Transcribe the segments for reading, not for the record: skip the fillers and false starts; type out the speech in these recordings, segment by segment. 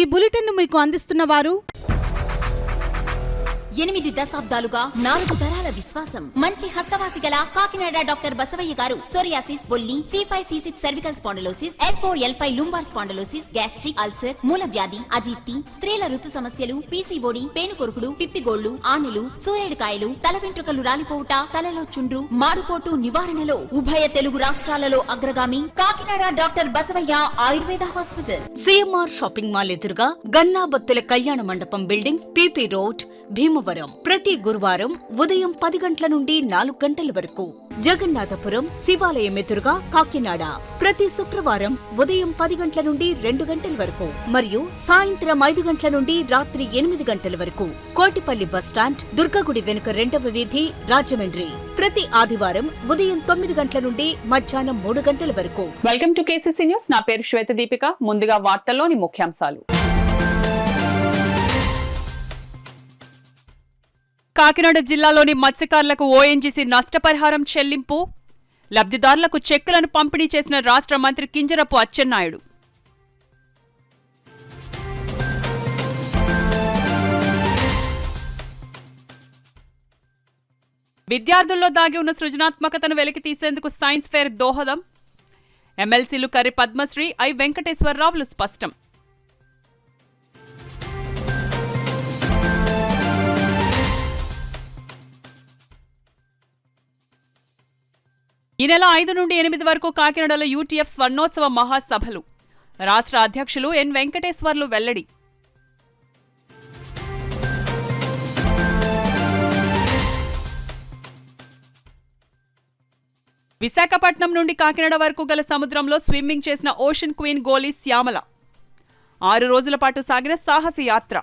ఈ బులెటిన్ మీకు అందిస్తున్న వారు 8 దశాబ్దాలుగా 4 తరాల విశ్వాసం. మంచి హస్తవాసి గల కాకినాడ డాక్టర్ బసవయ్య గారు సోరియాసిస్, బొల్లి, C5, C6 cervical spondylosis, L4, L5 lumbar spondylosis, gastric ulcer, మూల వ్యాధి, అజీర్తి, స్త్రీల ఋతు సమస్యలు, PCOD, పేనుకొరుకుడు, పిప్పిగోళ్లు, ఆనెలు, సూరేడుకాయలు, తల వెంట్రుకలు రాలిపోవుట, తలలో చుండ్రు, మాడుకోటు నివారణలో ఉభయ తెలుగు రాష్ట్రాలలో అగ్రగామి Kakinada doctor Basavayya Ayurveda hospital. CMR shopping mall ఎదురుగా గన్నాబత్తుల కళ్యాణ మండపం బిల్డింగ్, PP రోడ్, భీమవరం. ప్రతి గురువారం ఉదయం 10 గంటల నుండి 4 గంటల వరకు. జగన్నాథపురం శివాలయం ఎదురుగా కాకినాడ ప్రతి శుక్రవారం ఉదయం 10 గంటల నుండి 2 గంటల వరకు మరియు సాయంత్రం 5 గంటల నుండి రాత్రి 8 గంటల వరకు. కోటిపల్లి బస్టాండ్, దుర్గగుడి వెనుక 2వ వీధి, రాజమండ్రి. ప్రతి ఆదివారం ఉదయం 9 గంటల నుండి మధ్యాహ్నం 3 గంటల వరకు. Welcome to KCC news. నా పేరు శ్వేత దీపిక. ముందుగా వార్తల్లోని ముఖ్యాంశాలు. కాకినాడ జిల్లాలోని మత్స్యకారులకు ONGC నష్టపరిహారం చెల్లింపు, లబ్ధిదారులకు చెక్కులను పంపిణీ చేసిన రాష్ట్ర మంత్రి కింజరపు అచ్చెన్నాయుడు. విద్యార్థుల్లో దాగి ఉన్న సృజనాత్మకతను వెలికి తీసేందుకు సైన్స్ ఫేర్ దోహదం, ఎమ్మెల్సీలు కర్రి పద్మశ్రీ, ఐ వెంకటేశ్వరరావులు స్పష్టం. ఈ నెల 5 నుండి 8 వరకు కాకినాడలో UTF స్వర్ణోత్సవ మహాసభలు. రాష్ట్ర అధ్యక్షులు ఎన్ వెంకటేశ్వర్లు వెల్లడి. విశాఖపట్నం నుండి కాకినాడ వరకు గల సముద్రంలో స్విమ్మింగ్ చేసిన ఓషన్ క్వీన్ గోలీ శ్యామల. 6 రోజుల పాటు సాగిన సాహస యాత్ర.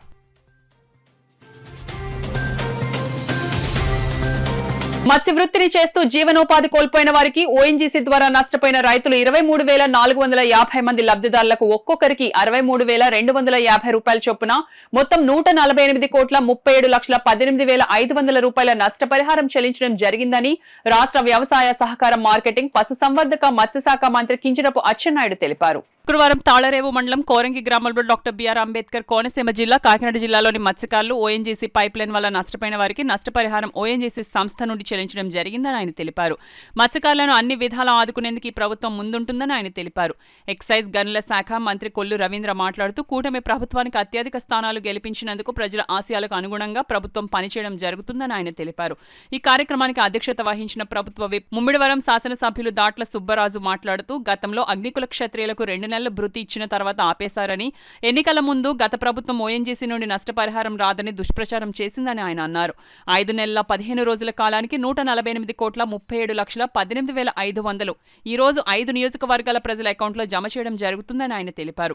మత్స్య వృత్తిని చేస్తూ జీవనోపాధి కోల్పోయిన వారికి ONGC ద్వారా నష్టపోయిన రైతులు 23,450 మంది లబ్ధిదారులకు ఒక్కొక్కరికి 63,250 రూపాయల చొప్పున మొత్తం 148,37,18,500 రూపాయల నష్టపరిహారం చెల్లించడం జరిగిందని రాష్ట్ర వ్యవసాయ సహకార మార్కెటింగ్ పశుసంవర్ధక మత్స్యశాఖ మంత్రి కింజరపు అచ్చెన్నాయుడు తెలిపారు. శుక్రవారం తాళరేవు మండలం కోరంగి గ్రామంలో డాక్టర్ బిఆర్ అంబేద్కర్ కోనసీమ జిల్లా కాకినాడ జిల్లాలోని మత్స్యకారులు ONGC పైప్లైన్ వల్ల నష్టపోయిన వారికి నష్టపరిహారం ONGC సంస్థ నుండి చెల్లించడం జరిగిందని ఆయన తెలిపారు. మత్స్యకారులను అన్ని విధాలా ఆదుకునేందుకు ఈ ప్రభుత్వం ముందుంటుందని ఆయన తెలిపారు. ఎక్సైజ్ గనుల శాఖ మంత్రి కొల్లు రవీంద్ర మాట్లాడుతూ కూటమి ప్రభుత్వానికి అత్యధిక స్థానాలు గెలిపించినందుకు ప్రజల ఆశయాలకు అనుగుణంగా ప్రభుత్వం పనిచేయడం జరుగుతుందని ఆయన తెలిపారు. ఈ కార్యక్రమానికి అధ్యక్షత వహించిన ప్రభుత్వ విప్ ముమ్మిడివరం శాసనసభ్యులు దాట్ల సుబ్బరాజు మాట్లాడుతూ గతంలో అగ్నికుల క్షత్రియులకు 2 నెలల భృతి ఇచ్చిన తర్వాత ఆపేశారని, ఎన్నికల ముందు గత ప్రభుత్వం ONGC నుండి నష్టపరిహారం రాదని దుష్ప్రచారం చేసిందని ఆయన అన్నారు. 5 నెలల 15 రోజుల కాలానికి 148,37,18,500 ఈ రోజు 5 నియోజకవర్గాల ప్రజల అకౌంట్లో జమ చేయడం జరుగుతుందని ఆయన తెలిపారు.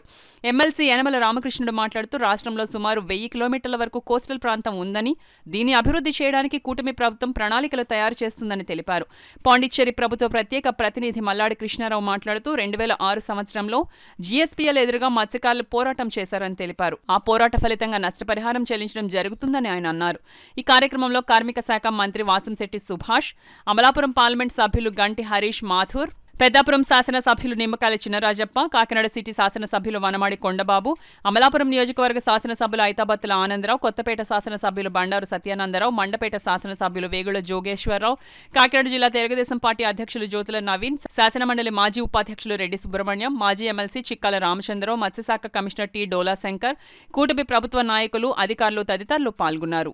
ఎమ్మెల్సీ యనమల రామకృష్ణుడు మాట్లాడుతూ రాష్ట్రంలో సుమారు 1000 కిలోమీటర్ల వరకు కోస్టల్ ప్రాంతం ఉందని, దీన్ని అభివృద్ధి చేయడానికి కూటమి ప్రభుత్వం ప్రణాళికలు తయారు చేస్తుందని తెలిపారు. పాండిచ్చేరి ప్రభుత్వ ప్రత్యేక ప్రతినిధి మల్లాడి కృష్ణారావు మాట్లాడుతూ 2006 సంవత్సరంలో GSPL ఎదురుగా మత్స్యకారులు పోరాటం చేశారని తెలిపారు. ఆ పోరాట ఫలితంగా నష్టపరిహారం చెల్లించడం జరుగుతుందని ఆయన అన్నారు. ఈ కార్యక్రమంలో కార్మిక శాఖ మంత్రి వాసంశెట్టి సుభాష్, అమలాపురం పార్లమెంట్ సభ్యులు గంటి హరీష్ మాథూర్, పెద్దాపురం శాసనసభ్యులు నిమ్మకాయల చినరాజప్ప, కాకినాడ సిటీ శాసనసభ్యులు వనమాడి కొండబాబు, అమలాపురం నియోజకవర్గ శాసనసభ్యులు ఐతాబత్తుల ఆనందరావు, కొత్తపేట శాసనసభ్యులు బండారు సత్యానందరావు, మండపేట శాసనసభ్యులు వేగుల జోగేశ్వరరావు, కాకినాడ జిల్లా తెలుగుదేశం పార్టీ అధ్యక్షులు జ్యోతుల నవీన్, శాసనమండలి మాజీ ఉపాధ్యక్షులు రెడ్డి సుబ్రహ్మణ్యం, మాజీ ఎమ్మెల్సీ చిక్కాల రామచంద్రరావు, మత్స్యశాఖ కమిషనర్ టి డోలా శంకర్, కూటమి ప్రభుత్వ నాయకులు, అధికారులు తదితరులు పాల్గొన్నారు.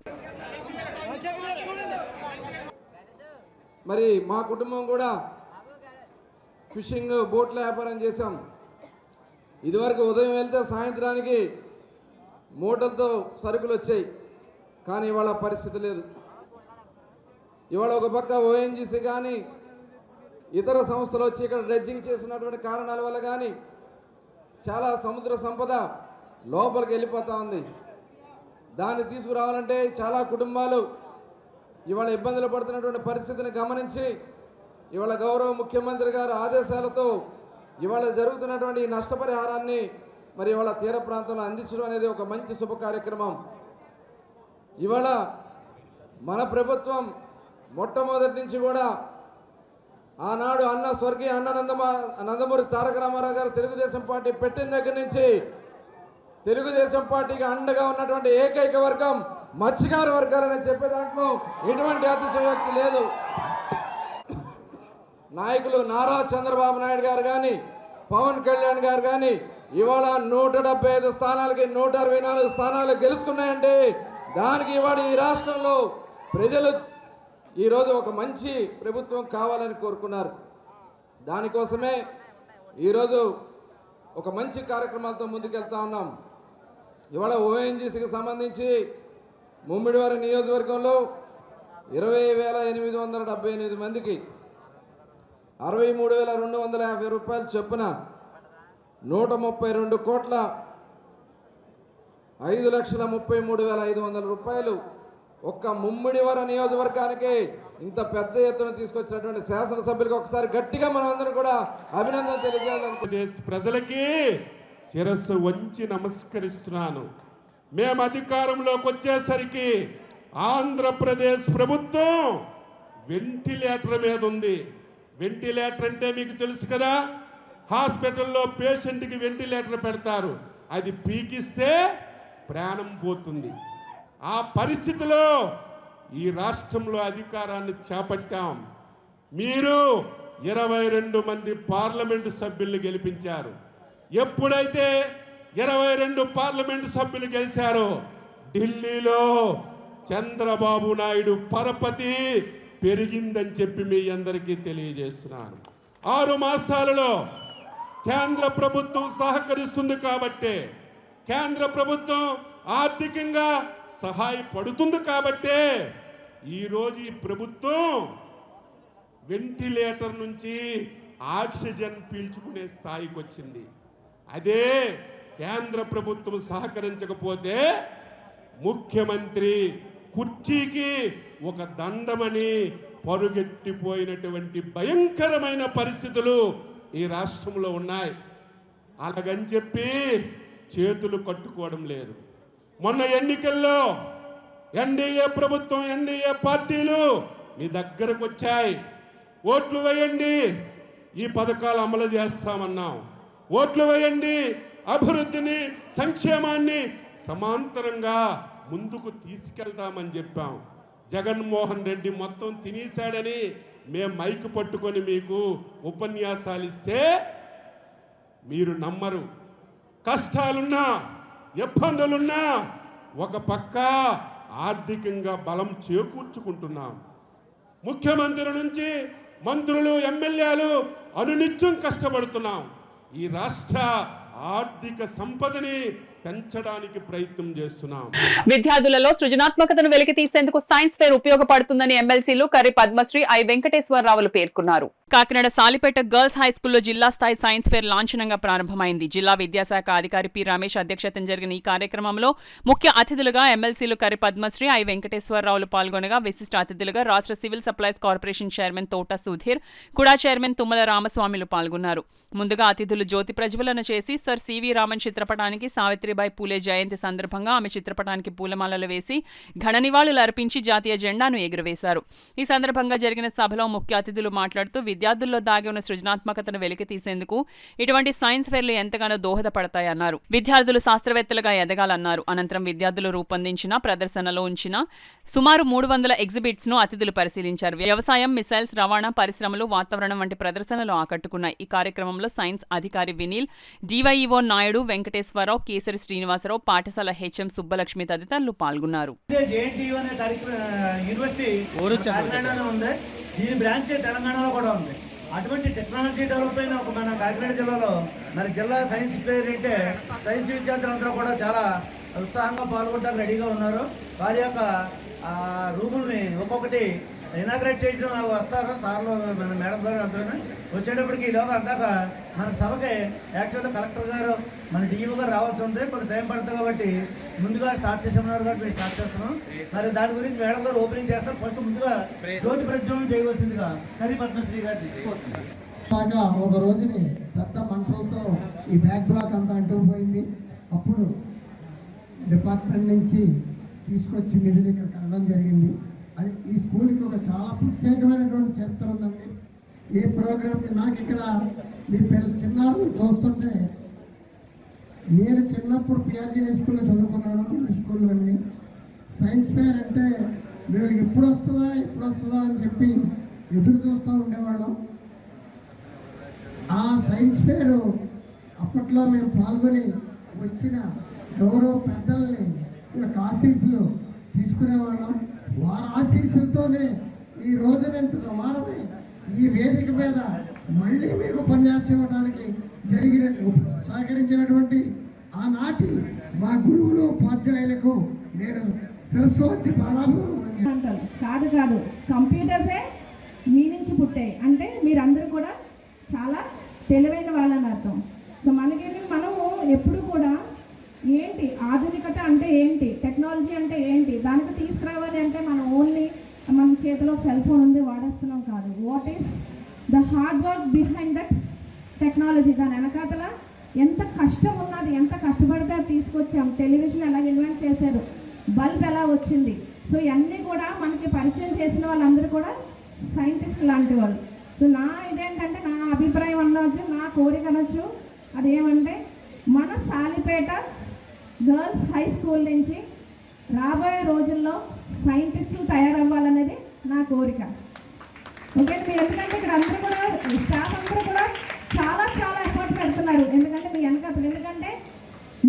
మరి మా కుటుంబం కూడా ఫిషింగ్ బోట్ల వ్యాపారం చేశాం. ఇదివరకు ఉదయం వెళ్తే సాయంత్రానికి మూటలతో సరుకులు వచ్చాయి, కానీ ఇవాళ పరిస్థితి లేదు. ఇవాళ ఒక పక్క ONGC కానీ ఇతర సంస్థలు వచ్చి ఇక్కడ డ్రెడ్జింగ్ చేసినటువంటి కారణాల వల్ల కానీ చాలా సముద్ర సంపద లోపలికి వెళ్ళిపోతూ ఉంది. దాన్ని తీసుకురావాలంటే చాలా కుటుంబాలు ఇవాళ ఇబ్బందులు పడుతున్నటువంటి పరిస్థితిని గమనించి ఇవాళ గౌరవ ముఖ్యమంత్రి గారి ఆదేశాలతో ఇవాళ జరుగుతున్నటువంటి నష్టపరిహారాన్ని మరి ఇవాళ తీర ప్రాంతంలో అందించడం అనేది ఒక మంచి శుభ కార్యక్రమం. ఇవాళ మన ప్రభుత్వం మొట్టమొదటి నుంచి కూడా ఆనాడు స్వర్గీయ నందమూరి తారక రామారావు గారు తెలుగుదేశం పార్టీ పెట్టిన దగ్గర నుంచి తెలుగుదేశం పార్టీకి అండగా ఉన్నటువంటి ఏకైక వర్గం మత్స్యకార వర్గాలని చెప్పే దాంట్లో ఎటువంటి అతిశయోక్తి లేదు. నాయకులు నారా చంద్రబాబు నాయుడు గారు కానీ పవన్ కళ్యాణ్ గారు కానీ ఇవాళ 175 స్థానాలకి 164 స్థానాలు గెలుచుకున్నాయంటే దానికి ఇవాళ ఈ రాష్ట్రంలో ప్రజలు ఈరోజు ఒక మంచి ప్రభుత్వం కావాలని కోరుకున్నారు. దానికోసమే ఈరోజు ఒక మంచి కార్యక్రమాలతో ముందుకెళ్తా ఉన్నాం. ఇవాళ ఓఎన్జీసీకి సంబంధించి ముమ్మిడివారి నియోజకవర్గంలో 20,878 మందికి 63,250 రూపాయలు చొప్పున 132 కోట్ల 5,33,500 రూపాయలు ఒక్క ముమ్మిడివర నియోజకవర్గానికి ఇంత పెద్ద ఎత్తున తీసుకొచ్చినటువంటి శాసనసభ్యులకు ఒకసారి గట్టిగా మనం అందరం కూడా అభినందన తెలియజేయాలనుకుంటున్నాం. ప్రజలకి శిరస్సు వంచి నమస్కరిస్తున్నాను. మేము అధికారంలోకి వచ్చేసరికి ఆంధ్రప్రదేశ్ ప్రభుత్వం వెంటిలేటర్ మీద ఉంది. వెంటిలేటర్ అంటే మీకు తెలుసు కదా, హాస్పిటల్లో పేషెంట్కి వెంటిలేటర్ పెడతారు, అది పీకిస్తే ప్రాణం పోతుంది. ఆ పరిస్థితిలో ఈ రాష్ట్రంలో అధికారాన్ని చేపట్టాం. మీరు 22 మంది పార్లమెంటు సభ్యుల్ని గెలిపించారు. ఎప్పుడైతే 22 పార్లమెంటు సభ్యులు గెలిచారో ఢిల్లీలో చంద్రబాబు నాయుడు పరపతి పెరిగిందని చెప్పి మీ అందరికీ తెలియజేస్తున్నాను. 6 మాసాలలో కేంద్ర ప్రభుత్వం సహకరిస్తుంది కాబట్టి, కేంద్ర ప్రభుత్వం ఆర్థికంగా సహాయపడుతుంది కాబట్టే ఈరోజు ఈ ప్రభుత్వం వెంటిలేటర్ నుంచి ఆక్సిజన్ పీల్చుకునే స్థాయికి వచ్చింది. అదే కేంద్ర ప్రభుత్వం సహకరించకపోతే ముఖ్యమంత్రి కుర్చీకి ఒక దండమని పరుగెట్టిపోయినటువంటి భయంకరమైన పరిస్థితులు ఈ రాష్ట్రంలో ఉన్నాయి. అలాగని చెప్పి చేతులు కట్టుకోవడం లేదు. మొన్న ఎన్నికల్లో ఎన్డీఏ ప్రభుత్వం, ఎన్డీఏ పార్టీలు మీ దగ్గరకు వచ్చాయి. ఓట్లు వేయండి, ఈ పథకాలు అమలు చేస్తామన్నాం. ఓట్లు వేయండి, అభివృద్ధిని, సంక్షేమాన్ని సమాంతరంగా ముందుకు తీసుకెళ్తామని చెప్పాం. జగన్మోహన్ రెడ్డి మొత్తం తినేశాడని మేము మైకు పట్టుకొని మీకు ఉపన్యాసాలు ఇస్తే మీరు నమ్మరు. కష్టాలున్నా, ఇబ్బందులున్నా ఒక పక్క ఆర్థికంగా బలం చేకూర్చుకుంటున్నాం. ముఖ్యమంత్రి నుంచి మంత్రులు, ఎమ్మెల్యేలు అనునిత్యం కష్టపడుతున్నాం. ఈ రాష్ట్ర ఆర్థిక సంపదని పెంచడానికి ప్రయత్నం చేస్తున్నాం. విద్యార్థులలో సృజనాత్మకతను వెలికి తీసేందుకు సైన్స్ ఫేర్ ఉపయోగపడుతుందని ఎమ్మెల్సీలు కర్రి పద్మశ్రీ, ఐ వెంకటేశ్వరరావులు పేర్కొన్నారు. కాకినాడ సాలిపేట గర్ల్స్ హైస్కూల్లో జిల్లా స్థాయి సైన్స్ ఫేర్ లాంఛనంగా ప్రారంభమైంది. జిల్లా విద్యాశాఖ అధికారి పి రమేష్ అధ్యక్షతన జరిగిన ఈ కార్యక్రమంలో ముఖ్య అతిథులుగా ఎమ్మెల్సీలు కర్రి పద్మశ్రీ, ఐ వెంకటేశ్వరరావులు పాల్గొనగా విశిష్ట అతిథులుగా రాష్ట్ర సివిల్ సప్లైస్ కార్పొరేషన్ చైర్మన్ తోట సుధీర్, కుడా చైర్మన్ తుమ్మల రామస్వామిలు పాల్గొన్నారు. ముందుగా అతిథులు జ్యోతి ప్రజ్వలన చేసి సర్ సివి రామన్ చిత్రపటానికి, సావిత్రిబాయి పూలే జయంతి సందర్భంగా ఆమె చిత్రపటానికి పూలమాలలు వేసి ఘన నివాళులు అర్పించి జాతీయ జెండాను ఎగురవేశారు. ఈ సందర్భంగా జరిగిన సభలో ముఖ్య అతిథులు మాట్లాడుతూ విద్యార్థుల్లో దాగి ఉన్న సృజనాత్మకతను వెలికి తీసేందుకు ఇటువంటి సైన్స్ ఫేర్లు ఎంతగానో దోహదపడతాయన్నారు. విద్యార్థులు శాస్త్రవేత్తలుగా ఎదగాలన్నారు. అనంతరం విద్యార్థులు రూపొందించిన, ప్రదర్శనలో ఉంచిన సుమారు 300 ఎగ్జిబిట్స్ ను అతిథులు పరిశీలించారు. వ్యవసాయం, మిసైల్స్, రవాణా, పరిశ్రమలు, వాతావరణం వంటి ప్రదర్శనలు ఆకట్టుకున్నాయి. ఈ కార్యక్రమంలో సైన్స్ అధికారి వినీల్, డివైఈఓ నాయుడు, వెంకటేశ్వరరావు, కేసరి శ్రీనివాసరావు, పాఠశాల హెచ్ఎం సుబ్బలక్ష్మి తదితరులు పాల్గొన్నారు. దీని బ్రాంచ్ తెలంగాణలో కూడా ఉంది. అటువంటి టెక్నాలజీ డెవలప్ అయిన ఒక మన కాకినాడ జిల్లాలో మరి జిల్లా సైన్స్ ఫేర్ అంటే సైన్స్ విద్యార్థులందరూ కూడా చాలా ఉత్సాహంగా పాల్గొనడానికి రెడీగా ఉన్నారు. వారి యొక్క రూముల్ని ఒక్కొక్కటి ఇనాగ్రేట్ చేయడం వస్తారు సార్లు, మన మేడం గారు అందరూ వచ్చేటప్పటికి ఈలోగా అందాక మన సభకి యాక్చువల్గా కలెక్టర్ గారు, మన డిఈఓ గారు రావాల్సి ఉంది. కొంత టైం పడుతుంది కాబట్టి ముందుగా స్టార్ట్ చేసేమన్నారు కాబట్టి మేము స్టార్ట్ చేస్తున్నాం. మరి దాని గురించి మేడం గారు ఓపెనింగ్ చేస్తాం. ఫస్ట్ ముందుగా జ్యోతి ప్రజ్వలనం చేయవలసిందిగా కర్రి పద్మశ్రీ గారు తీసుకొస్తున్నారు. ఒక రోజుని పెద్ద మంటలతో ఈ బ్యాక్ బ్లాక్ అంతా అంటుకుపోయింది. అప్పుడు డిపార్ట్మెంట్ నుంచి తీసుకొచ్చి నిధులు ఇక్కడ కనడం జరిగింది. అది ఈ స్కూల్కి ఒక చాలా ప్రత్యేకమైనటువంటి చరిత్ర ఉందండి. ఈ ప్రోగ్రామ్కి నాకు ఇక్కడ మీ చిన్నారులు చూస్తుంటే నేను చిన్నప్పుడు పిఆర్జీ హై స్కూల్లో చదువుకున్నాను, ఈ స్కూల్లోని. సైన్స్ ఫేర్ అంటే మేము ఎప్పుడు వస్తుందా అని చెప్పి ఎదురు చూస్తూ ఉండేవాళ్ళం. ఆ సైన్స్ ఫేర్ అప్పట్లో మేము పాల్గొని వచ్చిన గౌరవ పెద్దల్ని ఆశీస్సులు తీసుకునేవాళ్ళం. వారి ఆశీస్సులతోనే ఈ రోజున వారమే ఈ వేదిక మీద మళ్ళీ మీకు ఉపన్యాసం ఇవ్వడానికి సహకరించినటువంటి ఆనాటి మా గురువులు ఉపాధ్యాయులకు నేను శిరస్సు వచ్చి కాదు కంప్యూటర్సే మీ నుంచి పుట్టాయి అంటే మీరందరూ కూడా చాలా తెలివైన వాళ్ళని అర్థం. సో మనము ఎప్పుడు కూడా ఏంటి ఆధునికత అంటే ఏంటి, టెక్నాలజీ అంటే ఏంటి, దానికి తీసుకురావాలి అంటే మనం ఓన్లీ మన చేతిలో సెల్ ఫోన్ ఉంది వాడేస్తున్నాం కాదు. What is the hard work behind that technology, దాని వెనకాతల ఎంత కష్టం ఉన్నది, ఎంత కష్టపడితే తీసుకొచ్చాం. టెలివిజన్ ఎలా ఇన్వెంట్ చేశారు, బల్బ్ ఎలా వచ్చింది. సో ఇవన్నీ కూడా మనకి పరిచయం చేసిన వాళ్ళందరూ కూడా సైంటిస్ట్ లాంటి వాళ్ళు. సో ఇదేంటంటే నా అభిప్రాయం అనవచ్చు, నా కోరిక అనొచ్చు. అదేమంటే మన సాలిపేట గర్ల్స్ హై స్కూల్ నుంచి రాబోయే రోజుల్లో సైంటిస్టులు తయారవ్వాలనేది నా కోరిక. ఓకే, మీరు ఎందుకంటే ఇక్కడ అందరూ కూడా స్టాఫ్ అందరూ కూడా చాలా ఎఫర్ట్ పెడుతున్నారు. ఎందుకంటే మీ వెనకాతలు, ఎందుకంటే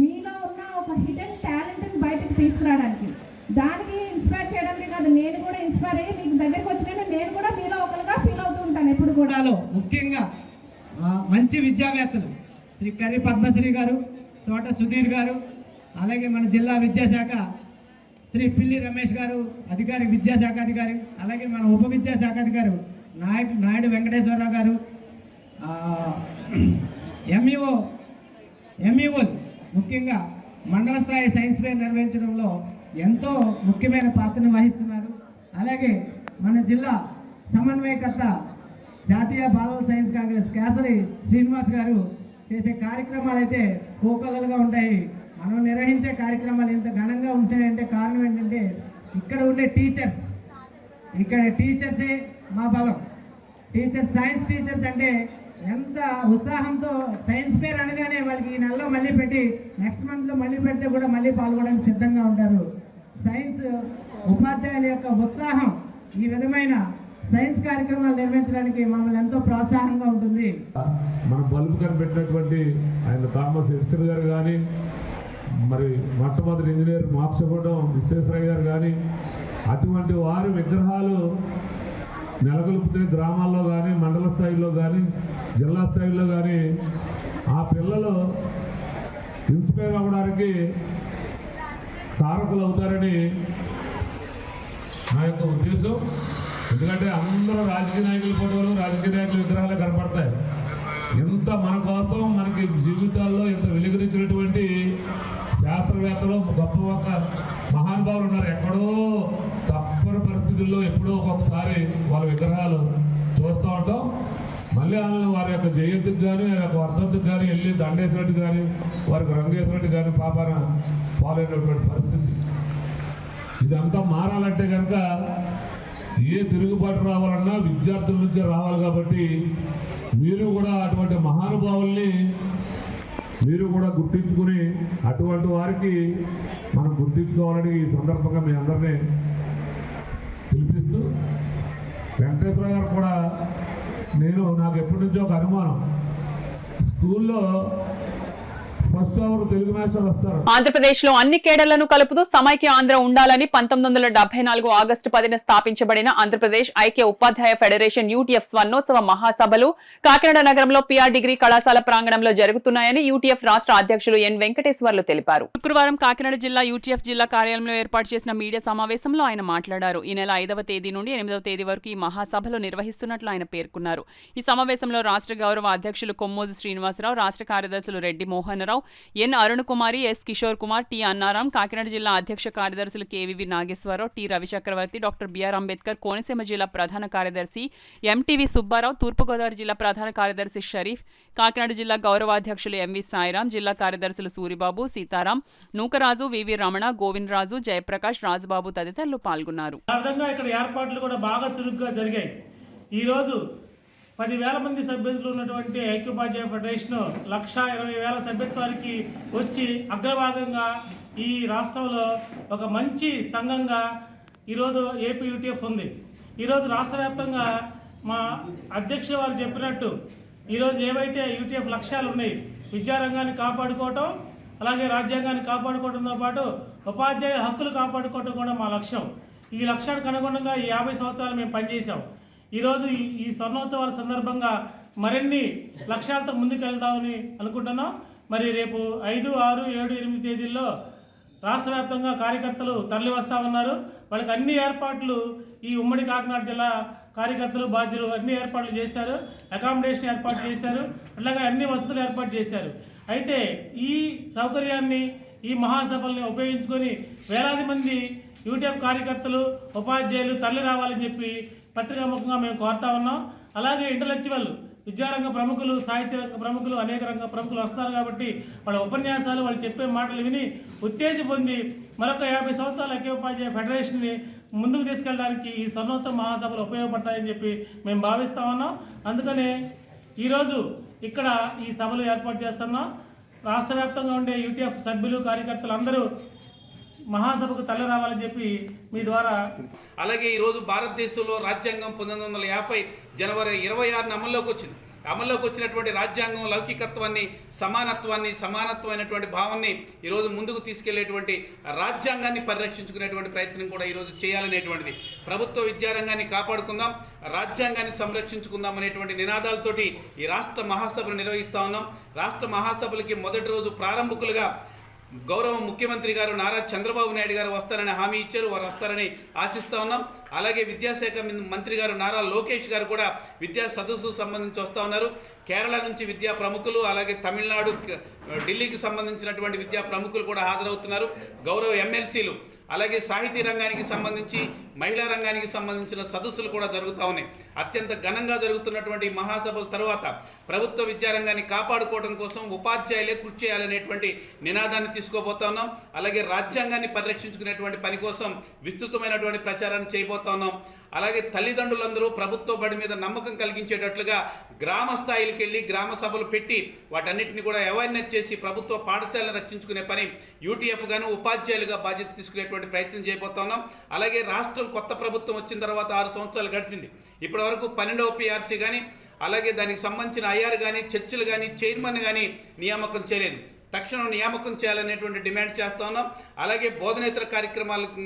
మీలో ఉన్న ఒక హిడెన్ టాలెంట్ని బయటకు తీసుకురావడానికి, దానికి ఇన్స్పైర్ చేయడానికి కాదు, నేను కూడా ఇన్స్పైర్ అయ్యి మీకు దగ్గరికి వచ్చిన నేను కూడా మీలో ఒకరుగా ఫీల్ అవుతూ ఉంటాను ఎప్పుడు కూడా. ముఖ్యంగా మంచి విద్యావేత్తలు శ్రీ కరి పద్మశ్రీ గారు, తోట సుధీర్ గారు, అలాగే మన జిల్లా విద్యాశాఖ శ్రీ పిల్లి రమేష్ గారు అధికారి, విద్యాశాఖ అధికారి, అలాగే మన ఉప విద్యాశాఖ అధికారి నాయుడు వెంకటేశ్వరరావు గారు, ఎంఈఓలు ముఖ్యంగా మండల స్థాయి సైన్స్ ఫేర్ నిర్వహించడంలో ఎంతో ముఖ్యమైన పాత్రను వహిస్తున్నారు. అలాగే మన జిల్లా సమన్వయకర్త జాతీయ బాలల సైన్స్ కాంగ్రెస్ కేసరి శ్రీనివాస్ గారు చేసే కార్యక్రమాలు అయితే కోకొల్లలుగా ఉంటాయి. మనం నిర్వహించే కార్యక్రమాలు ఎంత ఘనంగా ఉంటాయంటే కారణం ఏంటంటే ఇక్కడ ఉండే టీచర్సే మా బలం. సైన్స్ టీచర్స్ అంటే ఎంత ఉత్సాహంతో సైన్స్ ఫేర్ అనగానే వాళ్ళకి ఈ నెలలో మళ్ళీ పెట్టి నెక్స్ట్ మంత్లో మళ్ళీ పెడితే కూడా మళ్ళీ పాల్గొనడానికి సిద్ధంగా ఉంటారు. సైన్స్ ఉపాధ్యాయుల యొక్క ఉత్సాహం ఈ విధమైన సైన్స్ కార్యక్రమాలు నిర్వహించడానికి మమ్మల్ని ఎంతో ప్రోత్సాహంగా ఉంటుంది. మన బల్బు కనిపెట్టినటువంటి ఆయన థామస్ ఎడిసన్ గారు కానీ, మరి మొట్టమొదటి ఇంజనీర్ మోక్షగుండం విశ్వేశ్వరయ్య గారు కానీ, అటువంటి వారి విగ్రహాలు నెలకొల్పితే గ్రామాల్లో కానీ, మండల స్థాయిలో కానీ, జిల్లా స్థాయిలో కానీ ఆ పిల్లలు ఇన్స్పైర్ అవ్వడానికి కారకులు అవుతారని నా యొక్క ఉద్దేశం. ఎందుకంటే అందరూ రాజకీయ నాయకుల ఫోటోలు, రాజకీయ నాయకుల విగ్రహాలు కనపడతాయి. ఎంత మన కోసం మనకి జీవితాల్లో ఎంత వెలుగునిచ్చినటువంటి శాస్త్రవేత్తలు, గొప్ప మహానుభావులు ఉన్నారు. ఎక్కడో తప్పని పరిస్థితుల్లో ఎప్పుడో ఒక్కొక్కసారి వాళ్ళ విగ్రహాలు చూస్తూ ఉంటాం. మళ్ళీ వారి యొక్క జయంతికి కానీ, వారి యొక్క వర్ధంతికి కానీ వెళ్ళి దండేసినట్టు కానీ, వారికి రంగేసినట్టు కానీ పాపాన పాలైనటువంటి పరిస్థితి. ఇదంతా మారాలంటే కనుక ఏ తిరుగుబాటు రావాలన్నా విద్యార్థుల నుంచే రావాలి. కాబట్టి మీరు కూడా అటువంటి మహానుభావుల్ని మీరు కూడా గుర్తించుకుని అటువంటి వారికి మనం గుర్తించుకోవాలని ఈ సందర్భంగా మీ అందరినీ పిలిపిస్తూ, వెంకటేశ్వర గారు కూడా నాకు ఎప్పటి నుంచో ఒక అనుమానం, స్కూల్లో ఫస్ట్ అవర్ తెలుగు మాస్టర్ వస్తారు. ఆంధ్రప్రదేశ్ లో అన్ని కేడర్లను కలుపుతూ సమైక్య ఆంధ్ర ఉండాలని 1974 ఆగస్టు 10న స్థాపించబడిన ఆంధ్రప్రదేశ్ ఐక్య ఉపాధ్యాయ ఫెడరేషన్ యూటీఎఫ్ స్వర్ణోత్సవ మహాసభలు కాకినాడ నగరంలో పిఆర్ డిగ్రీ కళాశాల ప్రాంగణంలో జరుగుతున్నాయని యూటీఎఫ్ రాష్ట్ర అధ్యక్షులు ఎన్ వెంకటేశ్వర్లు తెలిపారు. శుక్రవారం కాకినాడ జిల్లా యూటీఎఫ్ జిల్లా కార్యాలయంలో ఏర్పాటు చేసిన మీడియా సమావేశంలో ఆయన మాట్లాడారు. ఈ నెల 5వ తేదీ నుండి 8వ తేదీ వరకు ఈ మహాసభలు నిర్వహిస్తున్నట్లు ఆయన పేర్కొన్నారు. ఈ సమావేశంలో రాష్ట్ర గౌరవ అధ్యక్షులు కొమ్మోజు శ్రీనివాసరావు, రాష్ట్ర కార్యదర్శులు Reddy Mohan Rao, N Arun Kumari, S Kishore Kumar, T Annaram, Kakinada జిల్లా అధ్యక్ష కార్యదర్శులు KVV Nageswararao, T Ravichakravarthi, doctor BR Ambedkar, Konaseema జిల్లా ప్రధాన కార్యదర్శి ఎంటీవీ సుబ్బారావు, తూర్పుగోదావరి జిల్లా ప్రధాన కార్యదర్శి షరీఫ్, కాకినాడ జిల్లా గౌరవాధ్యక్షులు ఎంవి సాయిరాం, జిల్లా కార్యదర్శులు సూరిబాబు, సీతారాం, నూకరాజు, వివి రమణ, గోవిందరాజు, జయప్రకాష్, రాజుబాబు తదితరులు పాల్గొన్నారు. ఇక్కడ ఏర్పాట్లు కూడా బాగా చురుగ్గా జరిగాయి. ఈరోజు 10,000 మంది సభ్యులు ఉన్నటువంటి ఐక్యోపాధ్యాయ ఫెడరేషన్ 1,20,000 సభ్యత్వానికి వచ్చి అగ్రభాగంగా ఈ రాష్ట్రంలో ఒక మంచి సంఘంగా ఈరోజు ఏపీ యూటీఎఫ్ ఉంది. ఈరోజు రాష్ట్ర వ్యాప్తంగా మా అధ్యక్షుల వారు చెప్పినట్టు ఈరోజు ఏవైతే యూటీఎఫ్ లక్ష్యాలు ఉన్నాయి, విద్యారంగాన్ని కాపాడుకోవటం, అలాగే రాజ్యాంగాన్ని కాపాడుకోవడంతో పాటు ఉపాధ్యాయుల హక్కులు కాపాడుకోవడం కూడా మా లక్ష్యం. ఈ లక్ష్యానికి అనుగుణంగా ఈ 50 సంవత్సరాలు మేము పనిచేసాం. ఈరోజు ఈ స్వర్ణోత్సవాల సందర్భంగా మరిన్ని లక్ష్యాలతో ముందుకు వెళ్దామని అనుకుంటున్నాం. మరి రేపు 5, 6, 7, 8 తేదీల్లో రాష్ట్ర వ్యాప్తంగా కార్యకర్తలు తరలి వస్తూ ఉన్నారు. వాళ్ళకి అన్ని ఏర్పాట్లు ఈ ఉమ్మడి కాకినాడ జిల్లా కార్యకర్తలు బాధ్యులు అన్ని ఏర్పాట్లు చేశారు. అకామిడేషన్ ఏర్పాటు చేశారు, అలాగే అన్ని వసతులు ఏర్పాటు చేశారు. అయితే ఈ సౌకర్యాన్ని, ఈ మహాసభల్ని ఉపయోగించుకొని వేలాది మంది యూటీఎఫ్ కార్యకర్తలు, ఉపాధ్యాయులు తరలి రావాలని చెప్పి పత్రికాముఖంగా మేము కోరుతా ఉన్నాం. అలాగే ఇంటలెక్చువల్ విద్యారంగ ప్రముఖులు, సాహిత్య రంగ ప్రముఖులు, అనేక రంగ ప్రముఖులు వస్తారు కాబట్టి వాళ్ళ ఉపన్యాసాలు, వాళ్ళు చెప్పే మాటలు విని ఉత్తేజ పొంది మరొక 50 సంవత్సరాల ఐక్యోపాధ్యాయ ఫెడరేషన్ని ముందుకు తీసుకెళ్ళడానికి ఈ స్వర్ణోత్సవ మహాసభలు ఉపయోగపడతాయని చెప్పి మేము భావిస్తా ఉన్నాం. అందుకనే ఈరోజు ఇక్కడ ఈ సభలు ఏర్పాటు చేస్తున్నాం. రాష్ట్ర వ్యాప్తంగా ఉండే యూటీఎఫ్ సభ్యులు, కార్యకర్తలు అందరూ మహాసభకు తరలి రావాలని చెప్పి మీ ద్వారా. అలాగే ఈరోజు భారతదేశంలో రాజ్యాంగం 1950 జనవరి 26న అమల్లోకి వచ్చినటువంటి రాజ్యాంగం లౌకికత్వాన్ని, సమానత్వమైనటువంటి భావాన్ని ఈరోజు ముందుకు తీసుకెళ్లేటువంటి రాజ్యాంగాన్ని పరిరక్షించుకునేటువంటి ప్రయత్నం కూడా ఈరోజు చేయాలనేటువంటిది. ప్రభుత్వ విద్యారంగాన్ని కాపాడుకుందాం, రాజ్యాంగాన్ని సంరక్షించుకుందాం అనేటువంటి నినాదాలతోటి ఈ రాష్ట్ర మహాసభను నిర్వహిస్తా ఉన్నాం. రాష్ట్ర మహాసభలకి మొదటి రోజు ప్రారంభకులుగా గౌరవ ముఖ్యమంత్రి గారు నారా చంద్రబాబు నాయుడు గారు వస్తారని హామీ ఇచ్చారు. వారు వస్తారని ఆశిస్తూ ఉన్నాం. అలాగే విద్యాశాఖ మంత్రి గారు నారా లోకేష్ గారు కూడా విద్యా సదస్సుకు సంబంధించి వస్తూ ఉన్నారు. కేరళ నుంచి విద్యా ప్రముఖులు, అలాగే తమిళనాడు, ఢిల్లీకి సంబంధించినటువంటి విద్యా ప్రముఖులు కూడా హాజరవుతున్నారు. గౌరవ ఎమ్మెల్సీలు, అలాగే సాహితీ రంగానికి సంబంధించి, మహిళా రంగానికి సంబంధించిన సదస్సులు కూడా జరుగుతూ ఉన్నాయి. అత్యంత ఘనంగా జరుగుతున్నటువంటి మహాసభల తర్వాత ప్రభుత్వ విద్యారంగాన్ని కాపాడుకోవడం కోసం ఉపాధ్యాయులే కృషి చేయాలనేటువంటి నినాదాన్ని తీసుకోబోతా ఉన్నాం. అలాగే రాజ్యాంగాన్ని పరిరక్షించుకునేటువంటి పని కోసం విస్తృతమైనటువంటి ప్రచారాన్ని చేయబోతా ఉన్నాం. అలాగే తల్లిదండ్రులందరూ ప్రభుత్వ బడి మీద నమ్మకం కలిగించేటట్లుగా గ్రామ స్థాయికి వెళ్ళి గ్రామ సభలు పెట్టి వాటన్నిటిని కూడా అవేర్నెస్ చేసి ప్రభుత్వ పాఠశాలను రక్షించుకునే పని యూటీఎఫ్ గాను ఉపాధ్యాయులుగా బాధ్యత తీసుకునేటువంటి ప్రయత్నం చేయబోతున్నాం. అలాగే రాష్ట్రం కొత్త ప్రభుత్వం వచ్చిన తర్వాత 6 సంవత్సరాలు గడిచింది. ఇప్పటి వరకు 12వ PRC కానీ, అలాగే దానికి సంబంధించిన ఐఆర్ కానీ, చర్చలు కానీ, చైర్మన్ కానీ నియామకం చేయలేదు. తక్షణం నియామకం చేయాలనేటువంటి డిమాండ్ చేస్తూ ఉన్నాం. అలాగే బోధనేతర కార్యక్రమాలకు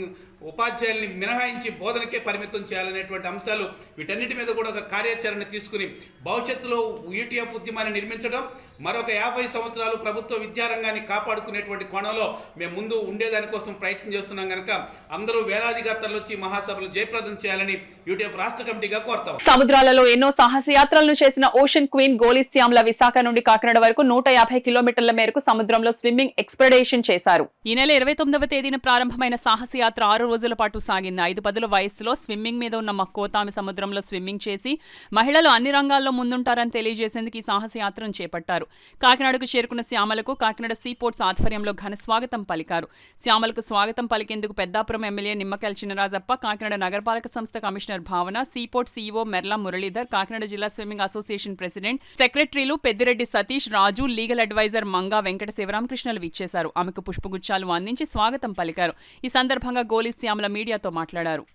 ఉపాధ్యాయుల్ని మినహాయించి బోధనకే పరిమితం చేయాలనేటువంటి అంశాలు, వీటన్నిటి మీద కూడా ఒక కార్యాచరణ తీసుకుని భవిష్యత్తులో యూటీఎఫ్ ఉద్యమాన్ని నిర్మించడం, మరొక 50 సంవత్సరాలు ప్రభుత్వ విద్యారంగాన్ని కాపాడుకునేటువంటి కోణంలో మేము ముందు ఉండేదానికోసం ప్రయత్నం చేస్తున్నాం. కనుక అందరూ వేలాదిగా తరలిచ్చి మహాసభలు జయప్రదం చేయాలని యూటీఎఫ్ రాష్ట్ర కమిటీగా కోరుతాం. సముద్రాలలో ఎన్నో సాహసయాత్రలను చేసిన ఓషన్ క్వీన్ గోలిశ్యామ్ల విశాఖ నుండి కాకినాడ వరకు 150 కిలోమీటర్ల మేరకు సముద్రంలో స్విమ్మింగ్ ఎక్స్పెడిషన్ చేశారు. ఈ నెల 29వ తేదీన ప్రారంభమైన సాహసయాత్ర 6 రోజుల పాటు సాగింది. 5 పదుల వయస్సులో స్విమ్మింగ్ మీద ఉన్న మక్కువతో ఆమె సముద్రంలో స్విమ్మింగ్ చేసి మహిళలు అన్ని రంగాల్లో ముందుంటారని తెలియజేసేందుకు ఈ సాహసయాత్రను చేపట్టారు. కాకినాడకు చేరుకున్న శ్యామలకు కాకినాడ సీపోర్ట్స్ ఆధ్వర్యంలో ఘన స్వాగతం పలికారు. శ్యామలకు స్వాగతం పలికేందుకు పెద్దాపురం ఎమ్మెల్యే నిమ్మకాయల చినరాజప్ప, కాకినాడ నగరపాలక సంస్థ కమిషనర్ భావన, సీపోర్ట్ సీఈఓ మెర్లా మురళీధర్, కాకినాడ జిల్లా స్విమ్మింగ్ అసోసియేషన్ ప్రెసిడెంట్, సెక్రటరీలు పెద్దిరెడ్డి సతీష్, రాజు, లీగల్ అడ్వైజర్ మంగా వెంకట శివరామకృష్ణలు విచ్చేశారు. ఆమెకు పుష్పగుచ్చాలు అందించి స్వాగతం పలికారు. ఈ సందర్భంగా గోలిశ్యామల మీడియాతో మాట్లాడారు.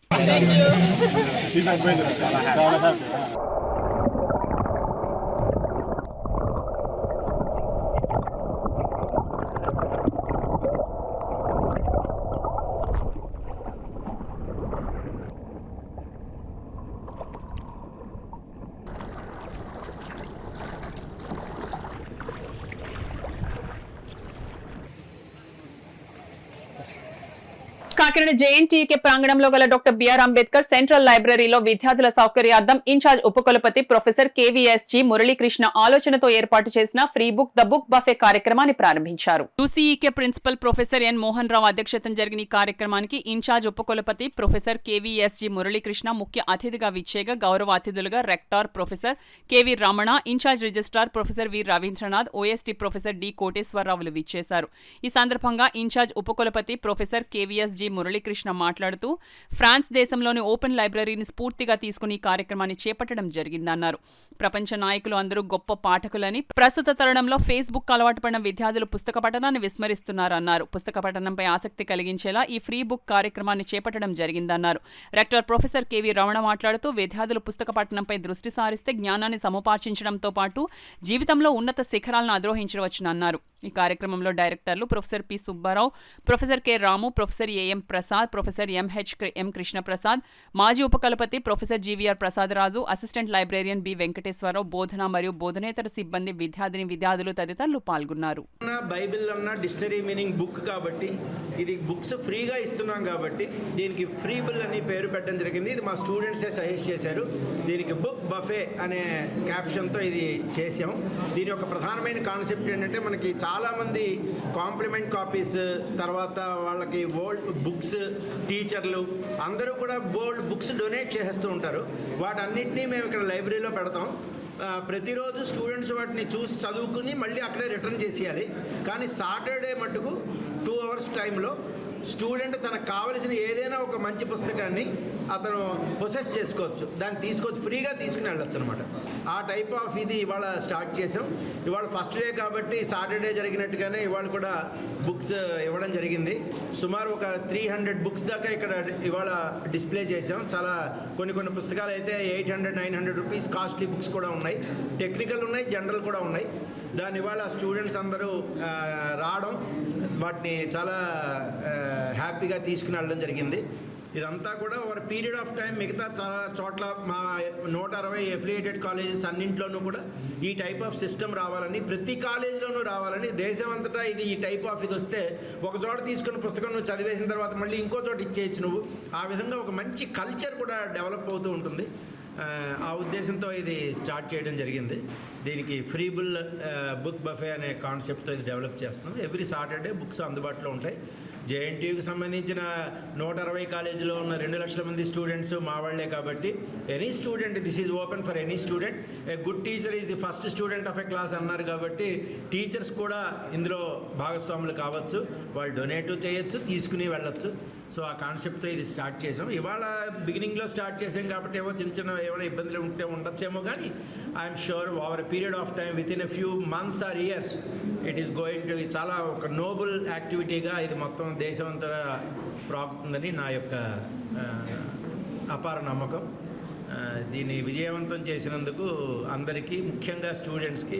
కాకినాడ జేఎన్టీయూకే ప్రాంగణంలో గల డాక్టర్ బిఆర్ అంబేద్కర్ సెంట్రల్ లైబ్రరీలో విద్యార్థుల సౌకర్యార్థం ఇన్ఛార్జ్ ఉపకులపతి ప్రొఫెసర్ కేవీఎస్జీ మురళీకృష్ణ ఆలోచనతో ఏర్పాటు చేసిన free book the book buffet కార్యక్రమాన్ని ప్రారంభించారు. యూసీఈకే ప్రిన్సిపల్ ప్రొఫెసర్ ఎన్ మోహన్ రావు అధ్యక్షతన జరిగిన ఈ కార్యక్రమానికి ఇన్ఛార్జ్ ఉపకులపతి ప్రొఫెసర్ కేవీఎస్జీ మురళీకృష్ణ ముఖ్య అతిథిగా విచ్చేగా గౌరవ అతిథులుగా rector professor KV Ramana, in charge registrar professor V Ravindranath, OST professor D కోటేశ్వరరావులు విచ్చేశారు. ఈ సందర్భంగా ఇన్ఛార్జ్ ఉపకులపతి ప్రొఫెసర్ కేవీఎస్జీ మురళీకృష్ణ మాట్లాడుతూ ఫ్రాన్స్ దేశంలోని ఓపెన్ లైబ్రరీని స్ఫూర్తిగా తీసుకుని ఈ కార్యక్రమాన్ని చేపట్టడం జరిగిందన్నారు. ప్రపంచ నాయకులు అందరూ గొప్ప పాఠకులని, ప్రస్తుత తరుణంలో ఫేస్బుక్ అలవాటు పడిన విద్యార్థులు పుస్తక పఠనాన్ని విస్మరిస్తున్నారన్నారు. పుస్తక పఠనంపై ఆసక్తి కలిగించేలా ఈ ఫ్రీ బుక్ కార్యక్రమాన్ని చేపట్టడం జరిగిందన్నారు. రెక్టర్ ప్రొఫెసర్ కెవి రమణ మాట్లాడుతూ విద్యార్థులు పుస్తక పఠనంపై దృష్టి సారిస్తే జ్ఞానాన్ని సముపార్జించడంతో పాటు జీవితంలో ఉన్నత శిఖరాలను అధిరోహించవచ్చునన్నారు. ఈ కార్యక్రమంలో డైరెక్టర్లు professor P Subbarao, professor K Ramu, professor AM Prasad, professor ఎం కృష్ణప్రసాద్, మాజీ ఉపకులపతి ప్రొఫెసర్ జీవీఆర్ ప్రసాద్ రాజు, అసిస్టెంట్ లైబ్రేరియన్ బి వెంకటేశ్వరరావు, బోధన మరియు బోధనేతర సిబ్బంది, విద్యార్థులు తదితరులు పాల్గొన్నారు. బైబిల్ అన్న డిక్షనరీ మీనింగ్ బుక్ కాబట్టి ఇది బుక్స్ ఫ్రీగా ఇస్తున్నాం కాబట్టి దీనికి ఫ్రీ బిల్ అని పేరు పెట్టడం జరిగింది. ఇది మా స్టూడెంట్సే సజెస్ట్ చేశారు. దీనికి బుక్ బఫే అనే క్యాప్షన్తో ఇది చేసాం. దీని యొక్క ప్రధానమైన కాన్సెప్ట్ ఏంటంటే మనకి చాలామంది కాంప్లిమెంట్ కాపీస్, తర్వాత వాళ్ళకి ఓల్డ్ బుక్స్, టీచర్లు అందరూ కూడా బోల్డ్ బుక్స్ డొనేట్ చేసేస్తూ ఉంటారు. వాటన్నిటినీ మేము ఇక్కడ లైబ్రరీలో పెడతాం. ప్రతిరోజు స్టూడెంట్స్ వాటిని చూసి చదువుకుని మళ్ళీ అక్కడే రిటర్న్ చేసేయాలి. కానీ సాటర్డే మటుకు 2 hours టైంలో స్టూడెంట్ తనకు కావలసిన ఏదైనా ఒక మంచి పుస్తకాన్ని అతను పొసెస్ చేసుకోవచ్చు, దాన్ని తీసుకోవచ్చు, ఫ్రీగా తీసుకుని వెళ్ళొచ్చు అనమాట. ఆ టైప్ ఆఫ్ ఇది ఇవాళ స్టార్ట్ చేసాం. ఇవాళ ఫస్ట్ డే కాబట్టి సాటర్డే జరిగినట్టుగానే ఇవాళ కూడా బుక్స్ ఇవ్వడం జరిగింది. సుమారు ఒక 300 బుక్స్ దాకా ఇక్కడ ఇవాళ డిస్ప్లే చేసాం. చాలా కొన్ని పుస్తకాలు అయితే 800-900 రూపీస్ కాస్ట్లీ బుక్స్ కూడా ఉన్నాయి, టెక్నికల్ ఉన్నాయి, జనరల్ కూడా ఉన్నాయి. దాని ఇవాళ స్టూడెంట్స్ అందరూ రావడం, వాటిని చాలా హ్యాపీగా తీసుకుని వెళ్ళడం జరిగింది. ఇదంతా కూడా ఓవర్ పీరియడ్ ఆఫ్ టైం మిగతా చాలా చోట్ల మా 160 ఎఫిలియేటెడ్ కాలేజెస్ అన్నింట్లోనూ కూడా ఈ టైప్ ఆఫ్ సిస్టమ్ రావాలని, ప్రతి కాలేజీలోనూ రావాలని, దేశం అంతటా ఇది ఈ టైప్ ఆఫ్ ఇది వస్తే ఒక చోట తీసుకున్న పుస్తకం నువ్వు చదివేసిన తర్వాత మళ్ళీ ఇంకో చోట ఇచ్చేయచ్చు నువ్వు. ఆ విధంగా ఒక మంచి కల్చర్ కూడా డెవలప్ అవుతూ ఉంటుంది. ఆ ఉద్దేశంతో ఇది స్టార్ట్ చేయడం జరిగింది. దీనికి ఫ్రీ బుక్ బఫే అనే కాన్సెప్ట్తో ఇది డెవలప్ చేస్తున్నాం. ఎవ్రీ సాటర్డే బుక్స్ అందుబాటులో ఉంటాయి. జేఎన్టీయూకి సంబంధించిన 160 కాలేజీలో ఉన్న 2 లక్షల మంది స్టూడెంట్స్ మా వాళ్ళే కాబట్టి any student, this is open for any student. A good teacher is the first student of a class అన్నారు కాబట్టి టీచర్స్ కూడా ఇందులో భాగస్వాములు కావచ్చు, వాళ్ళు డొనేట్ చేయొచ్చు, తీసుకుని వెళ్ళొచ్చు. సో ఆ కాన్సెప్ట్తో ఇది స్టార్ట్ చేసాం. ఇవాళ బిగినింగ్లో స్టార్ట్ చేసాం కాబట్టి ఏవో చిన్న ఏమైనా ఇబ్బందులు ఉండొచ్చేమో, కానీ I'm sure over period of time with in a few months or years it is going to చాలా ఒక నోబుల్ యాక్టివిటీగా ఇది మొత్తం దేశమంతా ప్రాగుతుందని నా యొక్క అపార నమ్మకం. దీన్ని విజయవంతం చేసినందుకు అందరికీ, ముఖ్యంగా స్టూడెంట్స్కి.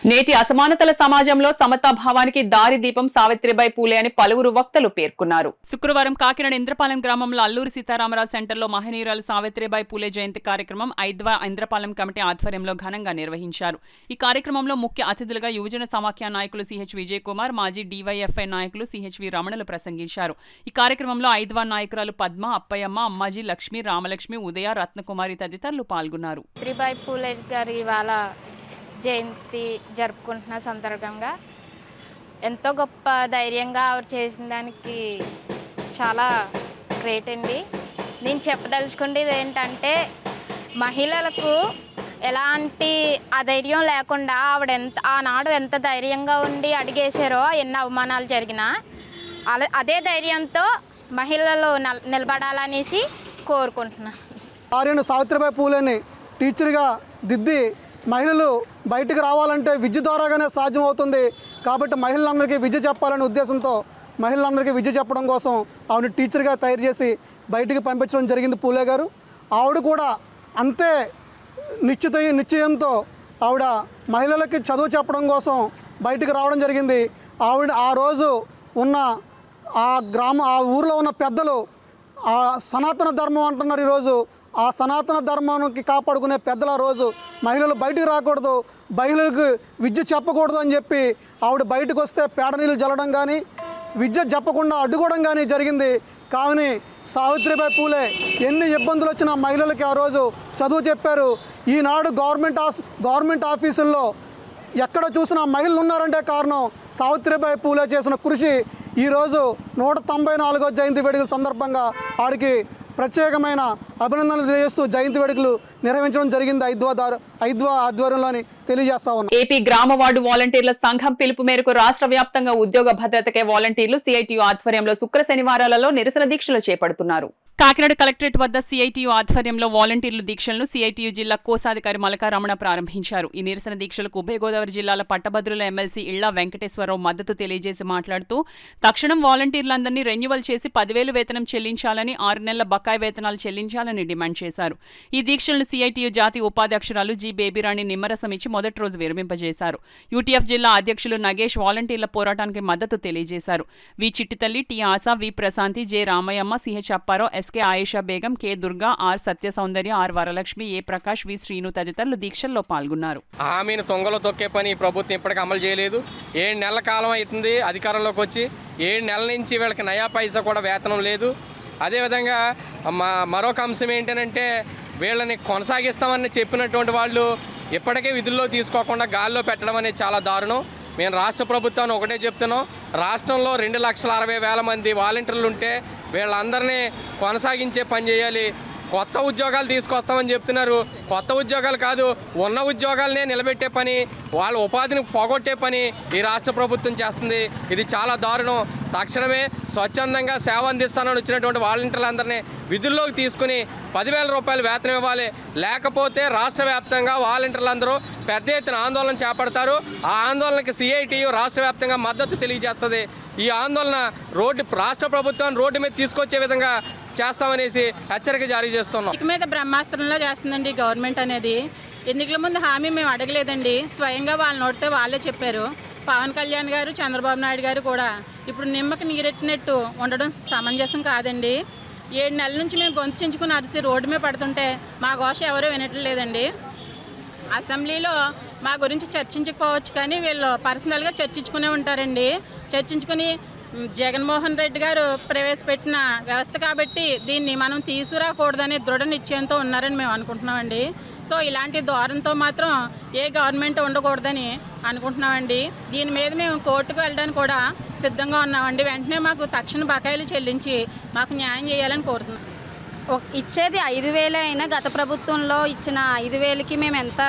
నేటి అసమానతల సమాజంలో సమతాభావానికి దారి దీపం సావిత్రిబాయి పూలే అని పలువురు వక్తలు పేర్కొన్నారు. శుక్రవారం కాకినాడ ఇంద్రపాలెం గ్రామంలో అల్లూరి సీతారామరాజు సెంటర్లో మహనీయురాలు సావిత్రిబాయి పూలే జయంతి కార్యక్రమం ఐద్వా ఇంద్రపాలెం కమిటీ ఆధ్వర్యంలో ఘనంగా నిర్వహించారు. ఈ కార్యక్రమంలో ముఖ్య అతిథులుగా యువజన సమాఖ్య నాయకులు సిహెచ్ విజయ్ కుమార్, మాజీ డివైఎఫ్ఐ నాయకులు సిహెచ్వి రమణలు ప్రసంగించారు. ఈ కార్యక్రమంలో ఐద్వా నాయకురాలు పద్మ, అప్పయ్యమ్మ, అమ్మాజీ, లక్ష్మి, రామలక్ష్మి, ఉదయ, రత్నకుమారి తదితరులు పాల్గొన్నారు. సావిత్రిబాయి పూలే గారి ఇవాళ జయంతి జరుపుకుంటున్న సందర్భంగా ఎంతో గొప్ప ధైర్యంగా ఆవిడ చేసిన దానికి చాలా గ్రేట్ అండి. నేను చెప్పదలుచుకునేది ఏంటంటే మహిళలకు ఎలాంటి అధైర్యం లేకుండా ఆవిడ ఆనాడు ఎంత ధైర్యంగా ఉండి అడిగేశారో, ఎన్ని అవమానాలు జరిగినా అదే ధైర్యంతో మహిళలు నిలబడాలనేసి కోరుకుంటున్నాను. ఆర్యను సావిత్రిబాయి పూలేని టీచర్గా దిద్ది మహిళలు బయటకు రావాలంటే విద్య ద్వారాగానే సాధ్యం అవుతుంది. కాబట్టి మహిళలందరికీ విద్య చెప్పాలనే ఉద్దేశంతో మహిళలందరికీ విద్య చెప్పడం కోసం ఆవిడ టీచర్గా తయారు చేసి బయటికి పంపించడం జరిగింది పూలే గారు. ఆవిడ కూడా అంతే నిశ్చయంతో ఆవిడ మహిళలకి చదువు చెప్పడం కోసం బయటికి రావడం జరిగింది. ఆవిడ ఆ రోజు ఉన్న ఆ ఊరిలో ఉన్న పెద్దలు ఆ సనాతన ధర్మం అంటున్నారు ఈరోజు. ఆ సనాతన ధర్మానికి కాపాడుకునే పెద్దల రోజు మహిళలు బయటికి రాకూడదు, మహిళలకు విద్య చెప్పకూడదు అని చెప్పి ఆవిడ బయటకు వస్తే పేడ నీళ్ళు జల్లడం కానీ, విద్య చెప్పకుండా అడ్డుకోవడం కానీ జరిగింది. కానీ సావిత్రిబాయి పూలే ఎన్ని ఇబ్బందులు వచ్చినా మహిళలకి ఆ రోజు చదువు చెప్పారు. ఈనాడు గవర్నమెంట్ ఆఫీసుల్లో ఎక్కడ చూసినా మహిళలు ఉన్నారంటే కారణం సావిత్రిబాయి పూలే చేసిన కృషి. ఈరోజు 194వ జయంతి వేడుకల సందర్భంగా ఆడికి ప్రత్యేకమైన అభినందనలు తెలియజేస్తూ జయంతి వేడుకలు నిర్వహించడం జరిగింది ఐద్వా ఆధ్వర్యంలోని తెలియజేస్తా ఉన్నాం. ఏపీ గ్రామ వార్డు వాలంటీర్ల సంఘం పిలుపు మేరకు రాష్ట్ర వ్యాప్తంగా ఉద్యోగ భద్రతకే వాలంటీర్లు సిఐటియు ఆధ్వర్యంలో శుక్ర శనివారాలలో నిరసన దీక్షలు చేపడుతున్నారు. కాకినాడ కలెక్టరేట్ వద్ద సిఐటియు ఆధ్వర్యంలో వాలంటీర్లు దీక్షలను సిఐటియు జిల్లా కోశాధికారి మలకారమణ ప్రారంభించారు. ఈ నిరసన దీక్షలకు ఉభయ గోదావరి జిల్లాల పట్టభద్రుల ఎమ్మెల్సీ ఇళ్ల వెంకటేశ్వరరావు మద్దతు తెలియజేసి మాట్లాడుతూ తక్షణం వాలంటీర్లందరినీ రెన్యువల్ చేసి 10,000 వేతనం చెల్లించాలని, 6 నెలల బకాయి వేతనాలు చెల్లించాలని డిమాండ్ చేశారు. ఈ దీక్షలను సిఐటియు జాతీయ ఉపాధ్యక్షురాలు జి బేబీరాణి నిమ్మరసం ఇచ్చి మొదటి రోజు విరమింపజేశారు. యూటీఎఫ్ జిల్లా అధ్యక్షులు నగేష్ వాలంటీర్ల పోరాటానికి మద్దతు తెలియజేశారు. V Chittitalli, T Asha, V Prashanthi, J Ramayyamma, CH Apparao, SK Ayesha Begum, K Durga, R Satya Soundarya, R Varalakshmi, A Prakash, V Srinu తదితరులు దీక్షల్లో పాల్గొన్నారు. హామీని తొంగలో తొక్కే పని ప్రభుత్వం ఇప్పటికీ అమలు చేయలేదు. 7 నెలల కాలం అవుతుంది అధికారంలోకి వచ్చి. 7 నెలల నుంచి వీళ్ళకి నయా పైసా కూడా వేతనం లేదు. అదేవిధంగా మరొక అంశం ఏంటంటే వీళ్ళని కొనసాగిస్తామని చెప్పినటువంటి వాళ్ళు ఇప్పటికే విధుల్లో తీసుకోకుండా గాల్లో పెట్టడం అనేది చాలా దారుణం. మేము రాష్ట్ర ప్రభుత్వాన్ని ఒకటే చెప్తున్నాం, రాష్ట్రంలో 2,60,000 మంది వాలంటీర్లు ఉంటే వీళ్ళందరినీ కొనసాగించే పని చేయాలి. కొత్త ఉద్యోగాలు తీసుకొస్తామని చెప్తున్నారు. కొత్త ఉద్యోగాలు కాదు, ఉన్న ఉద్యోగాలనే నిలబెట్టే పని, వాళ్ళ ఉపాధిని పోగొట్టే పని ఈ రాష్ట్ర ప్రభుత్వం చేస్తుంది. ఇది చాలా దారుణం. తక్షణమే స్వచ్ఛందంగా సేవ అందిస్తానని వచ్చినటువంటి వాలంటీర్లందరినీ విధుల్లోకి తీసుకుని 10,000 రూపాయలు వేతనం ఇవ్వాలి. లేకపోతే రాష్ట్ర వ్యాప్తంగా వాలంటీర్లందరూ పెద్ద ఎత్తున ఆందోళన చేపడతారు. ఆ ఆందోళనకి సిఐటియు రాష్ట్ర వ్యాప్తంగా మద్దతు తెలియజేస్తుంది. ఈ ఆందోళన రాష్ట్ర ప్రభుత్వాన్ని రోడ్డు మీద తీసుకొచ్చే విధంగా చేస్తామనేసి హెచ్చరిక జారీ చేస్తున్నాం. మీద బ్రహ్మాస్త్రంలో చేస్తుందండి గవర్నమెంట్ అనేది. ఎన్నికల ముందు హామీ మేము అడగలేదండి, స్వయంగా వాళ్ళ నోటితో వాళ్ళే చెప్పారు. పవన్ కళ్యాణ్ గారు, చంద్రబాబు నాయుడు గారు కూడా ఇప్పుడు నిమ్మకి నీరెట్టినట్టు ఉండడం సమంజసం కాదండి. 7 నెలల నుంచి మేము గొంతు చించుకుని అరిచి రోడ్డు మీద పడుతుంటే మా ఘోష ఎవరూ వినట్లేదండి. అసెంబ్లీలో మా గురించి చర్చించకపోవచ్చు కానీ వీళ్ళు పర్సనల్గా చర్చించుకునే ఉంటారండి. చర్చించుకుని జగన్మోహన్ రెడ్డి గారు ప్రవేశపెట్టిన వ్యవస్థ కాబట్టి దీన్ని మనం తీసుకురాకూడదనే దృఢ నిశ్చయంతో ఉన్నారని మేము అనుకుంటున్నామండి. సో ఇలాంటి ధోరణితో మాత్రం ఏ గవర్నమెంట్ ఉండకూడదని అనుకుంటున్నామండి. దీని మీద మేము కోర్టుకు వెళ్ళడానికి కూడా సిద్ధంగా ఉన్నామండి. వెంటనే మాకు తక్షణ బకాయిలు చెల్లించి మాకు న్యాయం చేయాలని కోరుతున్నాం. ఇచ్చేది 5,000 అయినా గత ప్రభుత్వంలో ఇచ్చిన 5,000కి మేము ఎంత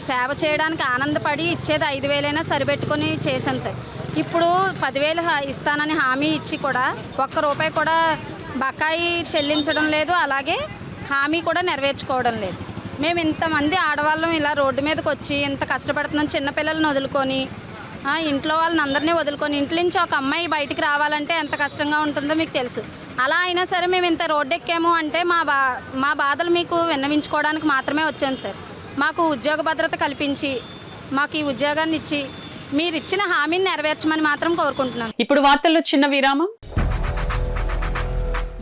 సేవ చేయడానికి ఆనందపడి ఇచ్చేది 5,000 అయినా సరిపెట్టుకొని చేశాం సార్. ఇప్పుడు 10,000 ఇస్తానని హామీ ఇచ్చి కూడా ₹1 కూడా బకాయి చెల్లించడం లేదు, అలాగే హామీ కూడా నెరవేర్చుకోవడం లేదు. మేము ఇంతమంది ఆడవాళ్ళం ఇలా రోడ్డు మీదకి వచ్చి ఇంత కష్టపడుతున్నాం. చిన్నపిల్లలను వదులుకొని ఇంట్లో వాళ్ళని అందరినీ వదులుకొని ఇంటి నుంచి ఒక అమ్మాయి బయటికి రావాలంటే ఎంత కష్టంగా ఉంటుందో మీకు తెలుసు. అలా అయినా సరే మేము ఇంత రోడ్డు ఎక్కాము అంటే మా బాధలు మీకు విన్నవించుకోవడానికి మాత్రమే వచ్చాను సార్. మాకు ఉద్యోగ భద్రత కల్పించి మాకు ఈ ఉద్యోగాన్ని ఇచ్చి మీరు ఇచ్చిన హామీని నెరవేర్చమని మాత్రం కోరుకుంటున్నాను. ఇప్పుడు వార్తల్లో చిన్న విరామం.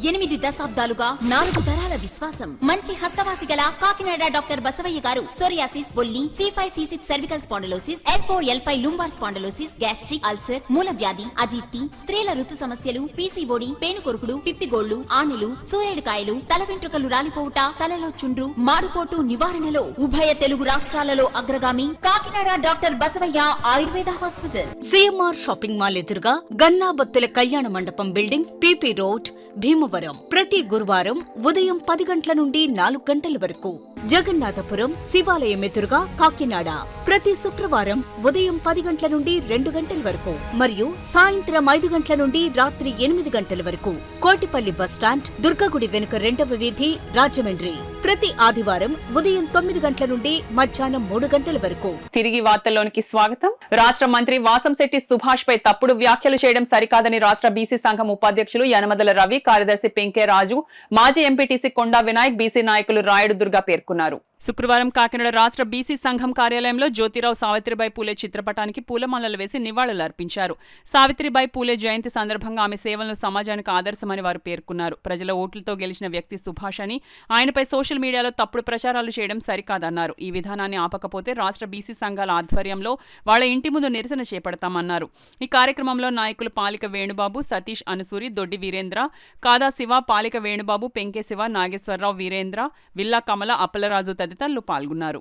8 దశాబ్దాలుగా 4 తరాల విశ్వాసం. మంచి హస్తవాసి గల కాకినాడ డాక్టర్ బసవయ్య గారు సోరియాసిస్, బొల్లి, C5C6 cervical spondylosis, L4L5 lumbar spondylosis, gastric ulcer, మూల వ్యాధి, అజీర్తి, స్త్రీల ఋతు సమస్యలు, PCOD, పేనుకొరుకుడు, పిప్పిగోళ్లు, ఆనెలు, సూరేడుకాయలు, తల వెంట్రుకలు రాలిపోవుట, తలలో చుండ్రు, మాడుపోటు నివారణలో ఉభయ తెలుగు రాష్ట్రాలలో అగ్రగామి Kakinada doctor Basavayya Ayurveda hospital. CMR shopping mall ఎదురుగా గన్నాబత్తుల కళ్యాణ మండపం బిల్డింగ్, PP రోడ్, భీమవరం. ప్రతి గురువారం ఉదయం 10 గంటల నుండి 4 గంటల వరకు. జగన్నాథపురం శివాలయం ఎదురుగా కాకినాడ ప్రతి శుక్రవారం ఉదయం 10 గంటల నుండి 2 గంటల వరకు మరియు సాయంత్రం 5 గంటల నుండి రాత్రి 8 గంటల వరకు. కోటిపల్లి బస్టాండ్, దుర్గగుడి వెనుక 2వ వీధి, రాజమండ్రి ప్రతి ఆదివారం ఉదయం 9 గంటల నుండి మధ్యాహ్నం 3 గంటల వరకు. తిరిగి వార్తల్లోనికి స్వాగతం. రాష్ట్ర మంత్రి వాసంశెట్టి సుభాష్ పై తప్పుడు వ్యాఖ్యలు చేయడం సరికాదని రాష్ట్ర బీసీ సంఘం ఉపాధ్యక్షులు యనమదల రవి, కార్యదర్శి పెంకే రాజు, మాజీ ఎంపీటీసీ కొండా వినాయక్, బీసీ నాయకులు రాయుడు దుర్గా పేర్కొన్నారు. శుక్రవారం కాకినాడ రాష్ట్ర బీసీ సంఘం కార్యాలయంలో జ్యోతిరావు సావిత్రిబాయి పూలే చిత్రపటానికి పూలమాలలు వేసి నివాళులర్పించారు. సావిత్రిబాయి పూలే జయంతి సందర్భంగా ఆమె సేవలను సమాజానికి ఆదర్శమని వారు పేర్కొన్నారు. ప్రజల ఓట్లతో గెలిచిన వ్యక్తి సుభాష్ అని, ఆయనపై సోషల్ మీడియాలో తప్పుడు ప్రచారాలు చేయడం సరికాదన్నారు. ఈ విధానాన్ని ఆపకపోతే రాష్ట్ర బీసీ సంఘాల ఆధ్వర్యంలో వాళ్ల ఇంటి ముందు నిరసన చేపడతామన్నారు. ఈ కార్యక్రమంలో నాయకులు పాలిక వేణుబాబు, సతీష్ అనుసూరి, దొడ్డి వీరేంద్ర, కాదా శివ, పాలిక వేణుబాబు, పెంకే శివ, నాగేశ్వరరావు, వీరేంద్ర, విల్లా కమల, అప్పలరాజు తదితరులు పాల్గొన్నారు.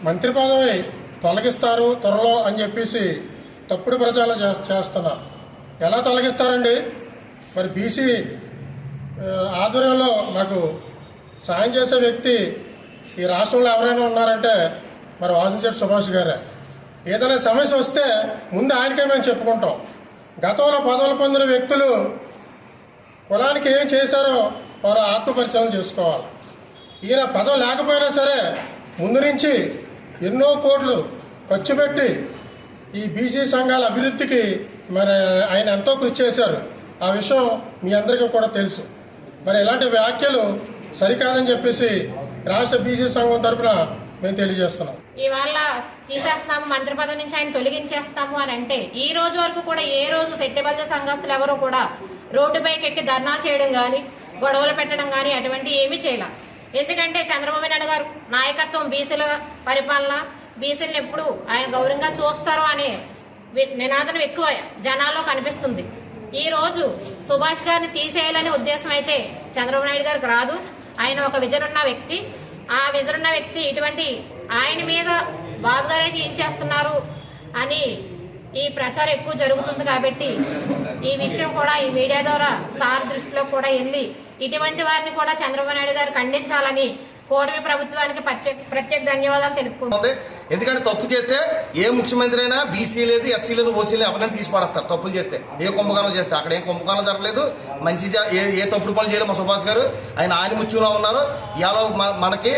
మంత్రి పదవి తొలగిస్తారు త్వరలో అని చెప్పేసి తప్పుడు ప్రచారం చేస్తున్నారు. ఎలా తొలగిస్తారండి? మరి బీసీ ఆధ్వర్యంలో నాకు సాయం చేసే వ్యక్తి ఈ రాష్ట్రంలో ఎవరైనా ఉన్నారంటే మరి వాసంశెట్టి సుభాష్ గారే. ఏదైనా సమస్య వస్తే ముందు ఆయనకే మేము చెప్పుకుంటాం. గతంలో పదవులు పొందిన వ్యక్తులు కులానికి ఏం చేశారో వారు ఆత్మపరిశీలన చేసుకోవాలి. ఈయన పదవి లేకపోయినా సరే ముందు నుంచి ఎన్నో కోట్లు ఖర్చు పెట్టి ఈ బీసీ సంఘాల అభివృద్ధికి మరి ఆయన ఎంతో కృషి చేశారు. ఆ విషయం మీ అందరికీ కూడా తెలుసు. మరి ఇలాంటి వ్యాఖ్యలు సరికాదని చెప్పేసి రాష్ట్ర బీసీ సంఘం తరఫున మేము తెలియజేస్తున్నాం. ఇవాళ తీసేస్తాము, మంత్రి పదవి నుంచి ఆయన తొలగించేస్తాము అని అంటే ఈ రోజు వరకు కూడా ఏ రోజు సెట్టెబల్జ సంఘస్థులు ఎవరు కూడా రోడ్డుపైకి ఎక్కి ధర్నాలు చేయడం కానీ గొడవలు పెట్టడం కానీ అటువంటి ఏమీ చేయలే. ఎందుకంటే చంద్రబాబు నాయుడు గారు నాయకత్వం, బీసీల పరిపాలన, బీసీలను ఎప్పుడు ఆయన గౌరవంగా చూస్తారో అనే నినాదం ఎక్కువ జనాల్లో కనిపిస్తుంది. ఈ రోజు సుభాష్ గారిని తీసేయాలనే ఉద్దేశం అయితే చంద్రబాబు నాయుడు గారికి రాదు. ఆయన ఒక విజన్ ఉన్న వ్యక్తి. ఆ విజన్ ఉన్న వ్యక్తి ఇటువంటి ఆయన మీద బాబు గారే ఏం చేస్తున్నారు అని ఈ ప్రచారం ఎక్కువ జరుగుతుంది. కాబట్టి ఈ విషయం కూడా ఈ మీడియా ద్వారా సార్ దృష్టిలో కూడా వెళ్ళి ఇటువంటి వారిని కూడా చంద్రబాబు నాయుడు గారు ఖండించాలని కూటమి ప్రభుత్వానికి ప్రత్యేక ధన్యవాదాలు తెలుపుకుంటుంది. ఎందుకంటే తప్పు చేస్తే ఏ ముఖ్యమంత్రి అయినా బీసీ లేదు, ఎస్సీ లేదు, ఓసీ లేదు, ఎవరైనా తీసి పడతారు తప్పులు చేస్తే. ఏ కుంభకోణం చేస్తే అక్కడ ఏం కుంభకోణం జరగలేదు, మంచి ఏ తప్పుడు పనులు చేయలేదు. మా సుభాష్ గారు ఆయన ముత్యంలో ఉన్నారు. ఇవాళ మనకి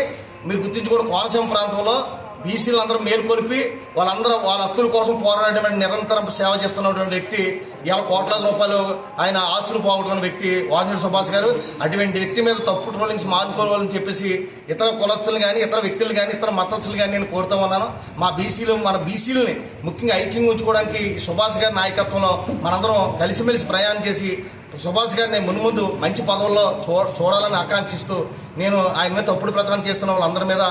మీరు గుర్తించుకోవడం కోనసీమ ప్రాంతంలో బీసీలందరూ మేల్కొలిపి వాళ్ళందరూ వాళ్ళ హక్కుల కోసం పోరాడడం నిరంతరం సేవ చేస్తున్నటువంటి వ్యక్తి. ఇవాళ కోట్లాది రూపాయలు ఆయన ఆస్తులు పోగొట్టుకున్న వ్యక్తి వాసంశెట్టి సుభాష్ గారు. అటువంటి వ్యక్తి మీద తప్పు ట్రోలింగ్స్ మానుకోవాలని చెప్పేసి ఇతర కులస్తులు కానీ, ఇతర వ్యక్తులు కానీ, ఇతర మతస్థులు కానీ నేను కోరుతూ ఉన్నాను. మన బీసీలని ముఖ్యంగా ఐక్యంగా ఉంచుకోవడానికి సుభాష్ గారి నాయకత్వంలో మనందరం కలిసిమెలిసి ప్రయాణం చేసి సుభాష్ గారిని మున్ముందు మంచి పదవుల్లో చూడాలని ఆకాంక్షిస్తూ నేను ఆయన మీద తప్పుడు ప్రచారం చేస్తున్న వాళ్ళందరి మీద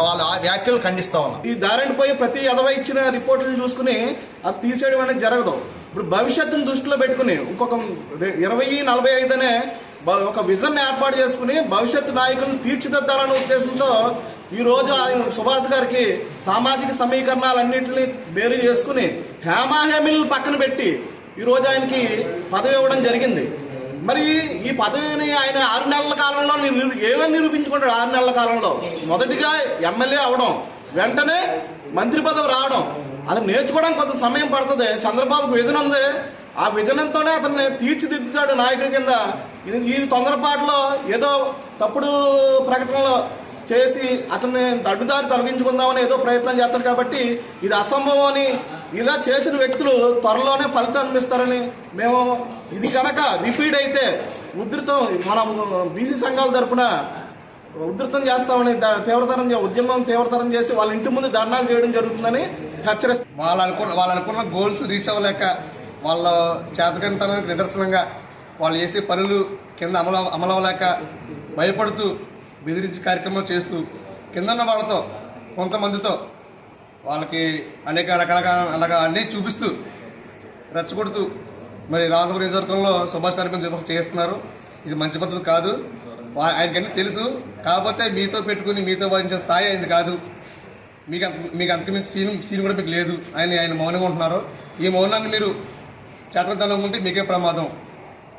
వాళ్ళ వ్యాఖ్యలు ఖండిస్తా ఉన్నాను. ఈ దారిని పోయి ప్రతి ఎదవ ఇచ్చిన రిపోర్టులు చూసుకుని అది తీసేయడం అనేది జరగదు. ఇప్పుడు భవిష్యత్తును దృష్టిలో పెట్టుకుని ఇంకొక 2045 అనే ఒక విజన్ ఏర్పాటు చేసుకుని భవిష్యత్తు నాయకులను తీర్చిదిద్దాలనే ఉద్దేశంతో ఈరోజు ఆయన సుభాష్ గారికి సామాజిక సమీకరణాలన్నింటినీ బేరీ చేసుకుని హేమాహేమిలను పక్కన పెట్టి ఈరోజు ఆయనకి పదవి ఇవ్వడం జరిగింది. మరి ఈ పదవిని ఆయన 6 నెలల కాలంలో ఏమని నిరూపించుకుంటాడు? 6 నెలల కాలంలో మొదటిగా ఎమ్మెల్యే అవడం, వెంటనే మంత్రి పదవి రావడం, అది నేర్చుకోవడం కొంత సమయం పడుతుంది. చంద్రబాబుకు విజన్ ఉంది. ఆ విజనంతోనే అతన్ని తీర్చిదిద్దుతాడు నాయకుడి కింద. ఈ తొందరపాటులో ఏదో తప్పుడు ప్రకటనలు చేసి అతన్ని అడ్డుదారి తొలగించుకుందామని ఏదో ప్రయత్నం చేస్తారు. కాబట్టి ఇది అసంభవం అని ఇలా చేసిన వ్యక్తులు త్వరలోనే ఫలితం అనిపిస్తారని మేము ఇది కనుక రిపీట్ అయితే ఉధృతం మన బీసీ సంఘాల తరపున ఉధృతం చేస్తామని ఉద్యమం తీవ్రతరం చేసి వాళ్ళ ఇంటి ముందు ధర్నాలు చేయడం జరుగుతుందని హెచ్చరిస్తాం. వాళ్ళు అనుకున్న గోల్స్ రీచ్ అవ్వలేక వాళ్ళ చేతకంతనానికి నిదర్శనంగా వాళ్ళు చేసే పనులు కింద అమలవలేక భయపడుతూ బెదిరించి కార్యక్రమాలు చేస్తూ కిందన్న వాళ్ళతో కొంతమందితో వాళ్ళకి అనేక రకాలుగా అన్నీ చూపిస్తూ రెచ్చగొడుతూ మరి రాజపురం నియోజకవర్గంలో సుభాష్ కార్యక్రమం చేస్తున్నారు. ఇది మంచి పద్ధతి కాదు. ఆయనకన్నీ తెలుసు. కాకపోతే మీతో పెట్టుకుని మీతో వాదించే స్థాయి అయింది కాదు. మీకు అంతకుమించి సీన్ కూడా మీకు లేదు. ఆయన మౌనంగా ఉంటున్నారు. ఈ మౌనాన్ని మీరు చేతదనం ఉంటే మీకే ప్రమాదం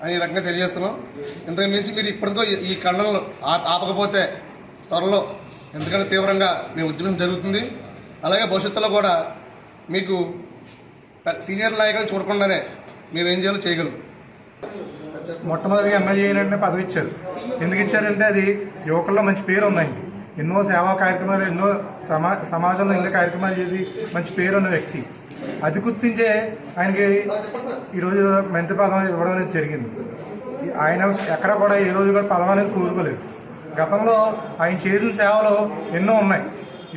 అని ఈ రకంగా తెలియజేస్తున్నాం. ఇంతకు మించి మీరు ఇప్పటికో ఈ ఖండనలు ఆపకపోతే త్వరలో ఎందుకంటే తీవ్రంగా మీ ఉద్యమం జరుగుతుంది. అలాగే భవిష్యత్తులో కూడా మీకు సీనియర్ నాయకులను చూడకుండానే మీరు ఏం చేయాలో చేయగలరు. మొట్టమొదటిగా ఎమ్మెల్యే అయినట్టే పదవి ఇచ్చారు. ఎందుకు ఇచ్చారంటే అది యువకుల్లో మంచి పేరు ఉన్నాయి. ఎన్నో సేవా కార్యక్రమాలు, ఎన్నో సమాజంలో ఎన్నో కార్యక్రమాలు చేసి మంచి పేరు ఉన్న వ్యక్తి. అది గుర్తించే ఆయనకి ఈరోజు మంత్రి పదవి ఇవ్వడం అనేది జరిగింది. ఆయన ఎక్కడ కూడా ఏ రోజు కూడా పదవి అనేది కోరుకోలేదు. గతంలో ఆయన చేసిన సేవలు ఎన్నో ఉన్నాయి.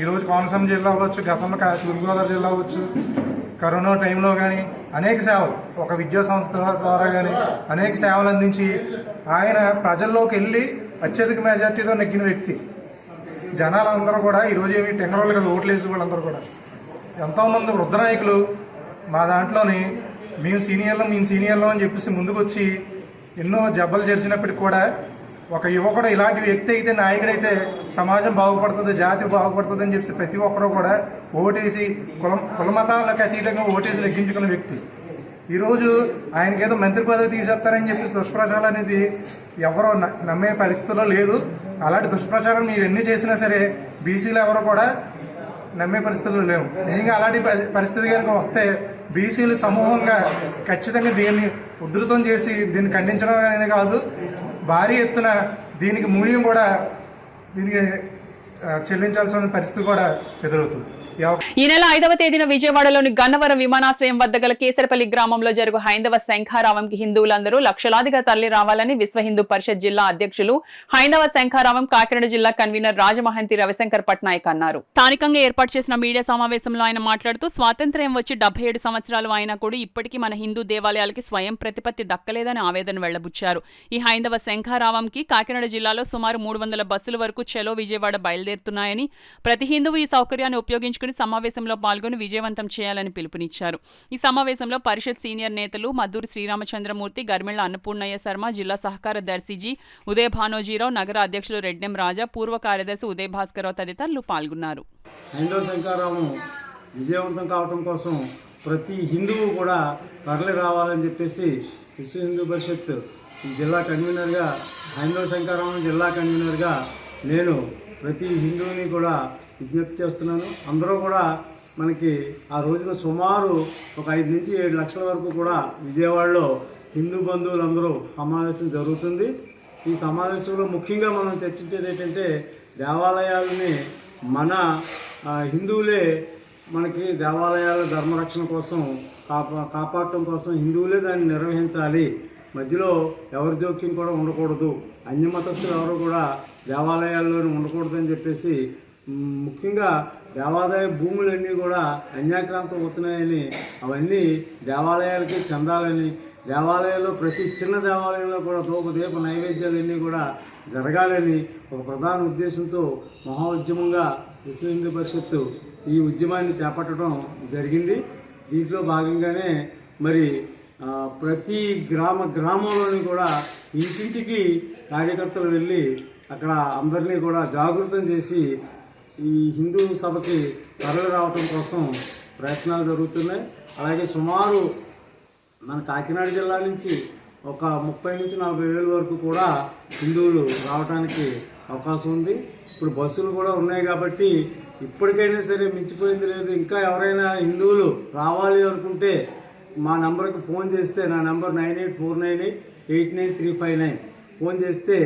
ఈరోజు కోనసీమ జిల్లా అవ్వచ్చు, గతంలో తూర్పుగోదావరి జిల్లా అవ్వచ్చు, కరోనా టైంలో కానీ అనేక సేవలు, ఒక విద్యా సంస్థ ద్వారా కానీ అనేక సేవలు అందించి ఆయన ప్రజల్లోకి వెళ్ళి అత్యధిక మెజార్టీతో నెగ్గిన వ్యక్తి. జనాలందరూ కూడా ఈరోజు ఏమి టెంగరోళ్ళు కదా ఓట్లు వేసి వాళ్ళందరూ కూడా ఎంతోమంది వృద్ధ నాయకులు మా దాంట్లోని మేము సీనియర్లు అని చెప్పేసి ముందుకు వచ్చి ఎన్నో జబ్బలు చేర్చినప్పటికి కూడా ఒక యువకుడు ఇలాంటి వ్యక్తి అయితే, నాయకుడైతే సమాజం బాగుపడుతుంది, జాతి బాగుపడుతుంది అని చెప్పి ప్రతి ఒక్కరూ కూడా ఓటేసి కుల మతాలకు అతీతంగా ఓటేసి నెగ్గించుకున్న వ్యక్తి. ఈరోజు ఆయనకేదో మంత్రి పదవి తీసేస్తారని చెప్పేసి దుష్ప్రచారం అనేది ఎవరో నమ్మే పరిస్థితిలో లేదు. అలాంటి దుష్ప్రచారం మీరు ఎన్ని చేసినా సరే బీసీలు ఎవరో కూడా నమ్మే పరిస్థితుల్లో లేవు. నిజంగా అలాంటి పరిస్థితి కనుక వస్తే బీసీలు సమూహంగా ఖచ్చితంగా దీన్ని ఉధృతం చేసి దీన్ని ఖండించడం అనేది కాదు, భారీ ఎత్తున దీనికి మూల్యం కూడా దీనికి చెల్లించాల్సిన పరిస్థితి కూడా ఎదురవుతుంది. ఈ నెల 5వ తేదీన విజయవాడలోని గన్నవరం విమానాశ్రయం వద్ద గల కేసరపల్లి గ్రామంలో జరుగు హైందవ శంఖారావంకి హిందువులందరూ లక్షలాదిగా తరలి రావాలని విశ్వ హిందూ పరిషత్ జిల్లా అధ్యక్షులు హైందవ శంఖారావం కాకినాడ జిల్లా కన్వీనర్ రాజమహంతి రవిశంకర్ పట్నాయక్ అన్నారు. స్థానికంగా ఏర్పాటు చేసిన మీడియా సమావేశంలో ఆయన మాట్లాడుతూ స్వాతంత్ర్యం వచ్చి 77 సంవత్సరాలు అయినా కూడా ఇప్పటికీ మన హిందూ దేవాలయాలకి స్వయం ప్రతిపత్తి దక్కలేదని ఆవేదన వెళ్లబుచ్చారు. ఈ హైందవ శంఖారావంకి కాకినాడ జిల్లాలో సుమారు 300 బస్సుల వరకు చలో విజయవాడ బయలుదేరుతున్నాయని, ప్రతి హిందువు ఈ సౌకర్యాన్ని ఉపయోగించుకుని సమావేశంలో పాల్గొని విజయవంతం చేయాలని పిలుపునిచ్చారు. ఈ సమావేశంలో పరిషత్ సీనియర్ నేతలు మద్దూరి శ్రీరామచంద్రమూర్తి, గర్మిళ్ల అన్నపూర్ణయ్య శర్మ, జిల్లా సహకార దర్శిజీ ఉదయ భానోజీరావు, నగర అధ్యక్షులు రెడ్డెం రాజా, పూర్వ కార్యదర్శి ఉదయ భాస్కరరావు తదితరులు పాల్గొన్నారు. హైందవ శంఖారావం విజయవంతం కావడం కోసం ప్రతి హిందువు కూడా తరలి రావాలని చెప్పేసి విశ్వ హిందూ పరిషత్ ఈ జిల్లా కన్వీనర్గా, హైందవ శంఖారావం జిల్లా కన్వీనర్గా నేను ప్రతి హిందువుని కూడా విజ్ఞప్తి చేస్తున్నాను. అందరూ కూడా మనకి ఆ రోజున సుమారు ఒక 5 నుంచి 7 లక్షల వరకు కూడా విజయవాడలో హిందూ బంధువులందరూ సమావేశం జరుగుతుంది. ఈ సమావేశంలో ముఖ్యంగా మనం చర్చించేది ఏంటంటే దేవాలయాలని మన హిందువులే మనకి దేవాలయాల ధర్మరక్షణ కోసం కాపాడటం కోసం హిందువులే దాన్ని నిర్వహించాలి. మధ్యలో ఎవరి జోక్యం కూడా ఉండకూడదు, అన్యమతస్థులు ఎవరు కూడా దేవాలయాల్లోనే ఉండకూడదని చెప్పేసి, ముఖ్యంగా దేవాదాయ భూములన్నీ కూడా అన్యాక్రాంతం అవుతున్నాయని, అవన్నీ దేవాలయాలకి చెందాలని, దేవాలయాల్లో ప్రతి చిన్న దేవాలయంలో కూడా దీప నైవేద్యాలన్నీ కూడా జరగాలని ఒక ప్రధాన ఉద్దేశంతో మహా ఉద్యమంగా విశ్వ హిందూ పరిషత్తు ఈ ఉద్యమాన్ని చేపట్టడం జరిగింది. దీంట్లో భాగంగానే మరి ప్రతి గ్రామంలోని కూడా ఇంటింటికి కార్యకర్తలు వెళ్ళి అక్కడ అందరినీ కూడా జాగృతం చేసి ఈ హిందూ సభకి తరలి రావటం కోసం ప్రయత్నాలు జరుగుతున్నాయి. అలాగే సుమారు మన కాకినాడ జిల్లా నుంచి ఒక 30 నుంచి 40 వేల వరకు కూడా హిందువులు రావడానికి అవకాశం ఉంది. ఇప్పుడు బస్సులు కూడా ఉన్నాయి కాబట్టి ఇప్పటికైనా సరే మించిపోయింది లేదు. ఇంకా ఎవరైనా హిందువులు రావాలి అనుకుంటే మా నంబర్కి ఫోన్ చేస్తే, నా నంబర్ 9849889359 ఫోన్ చేస్తే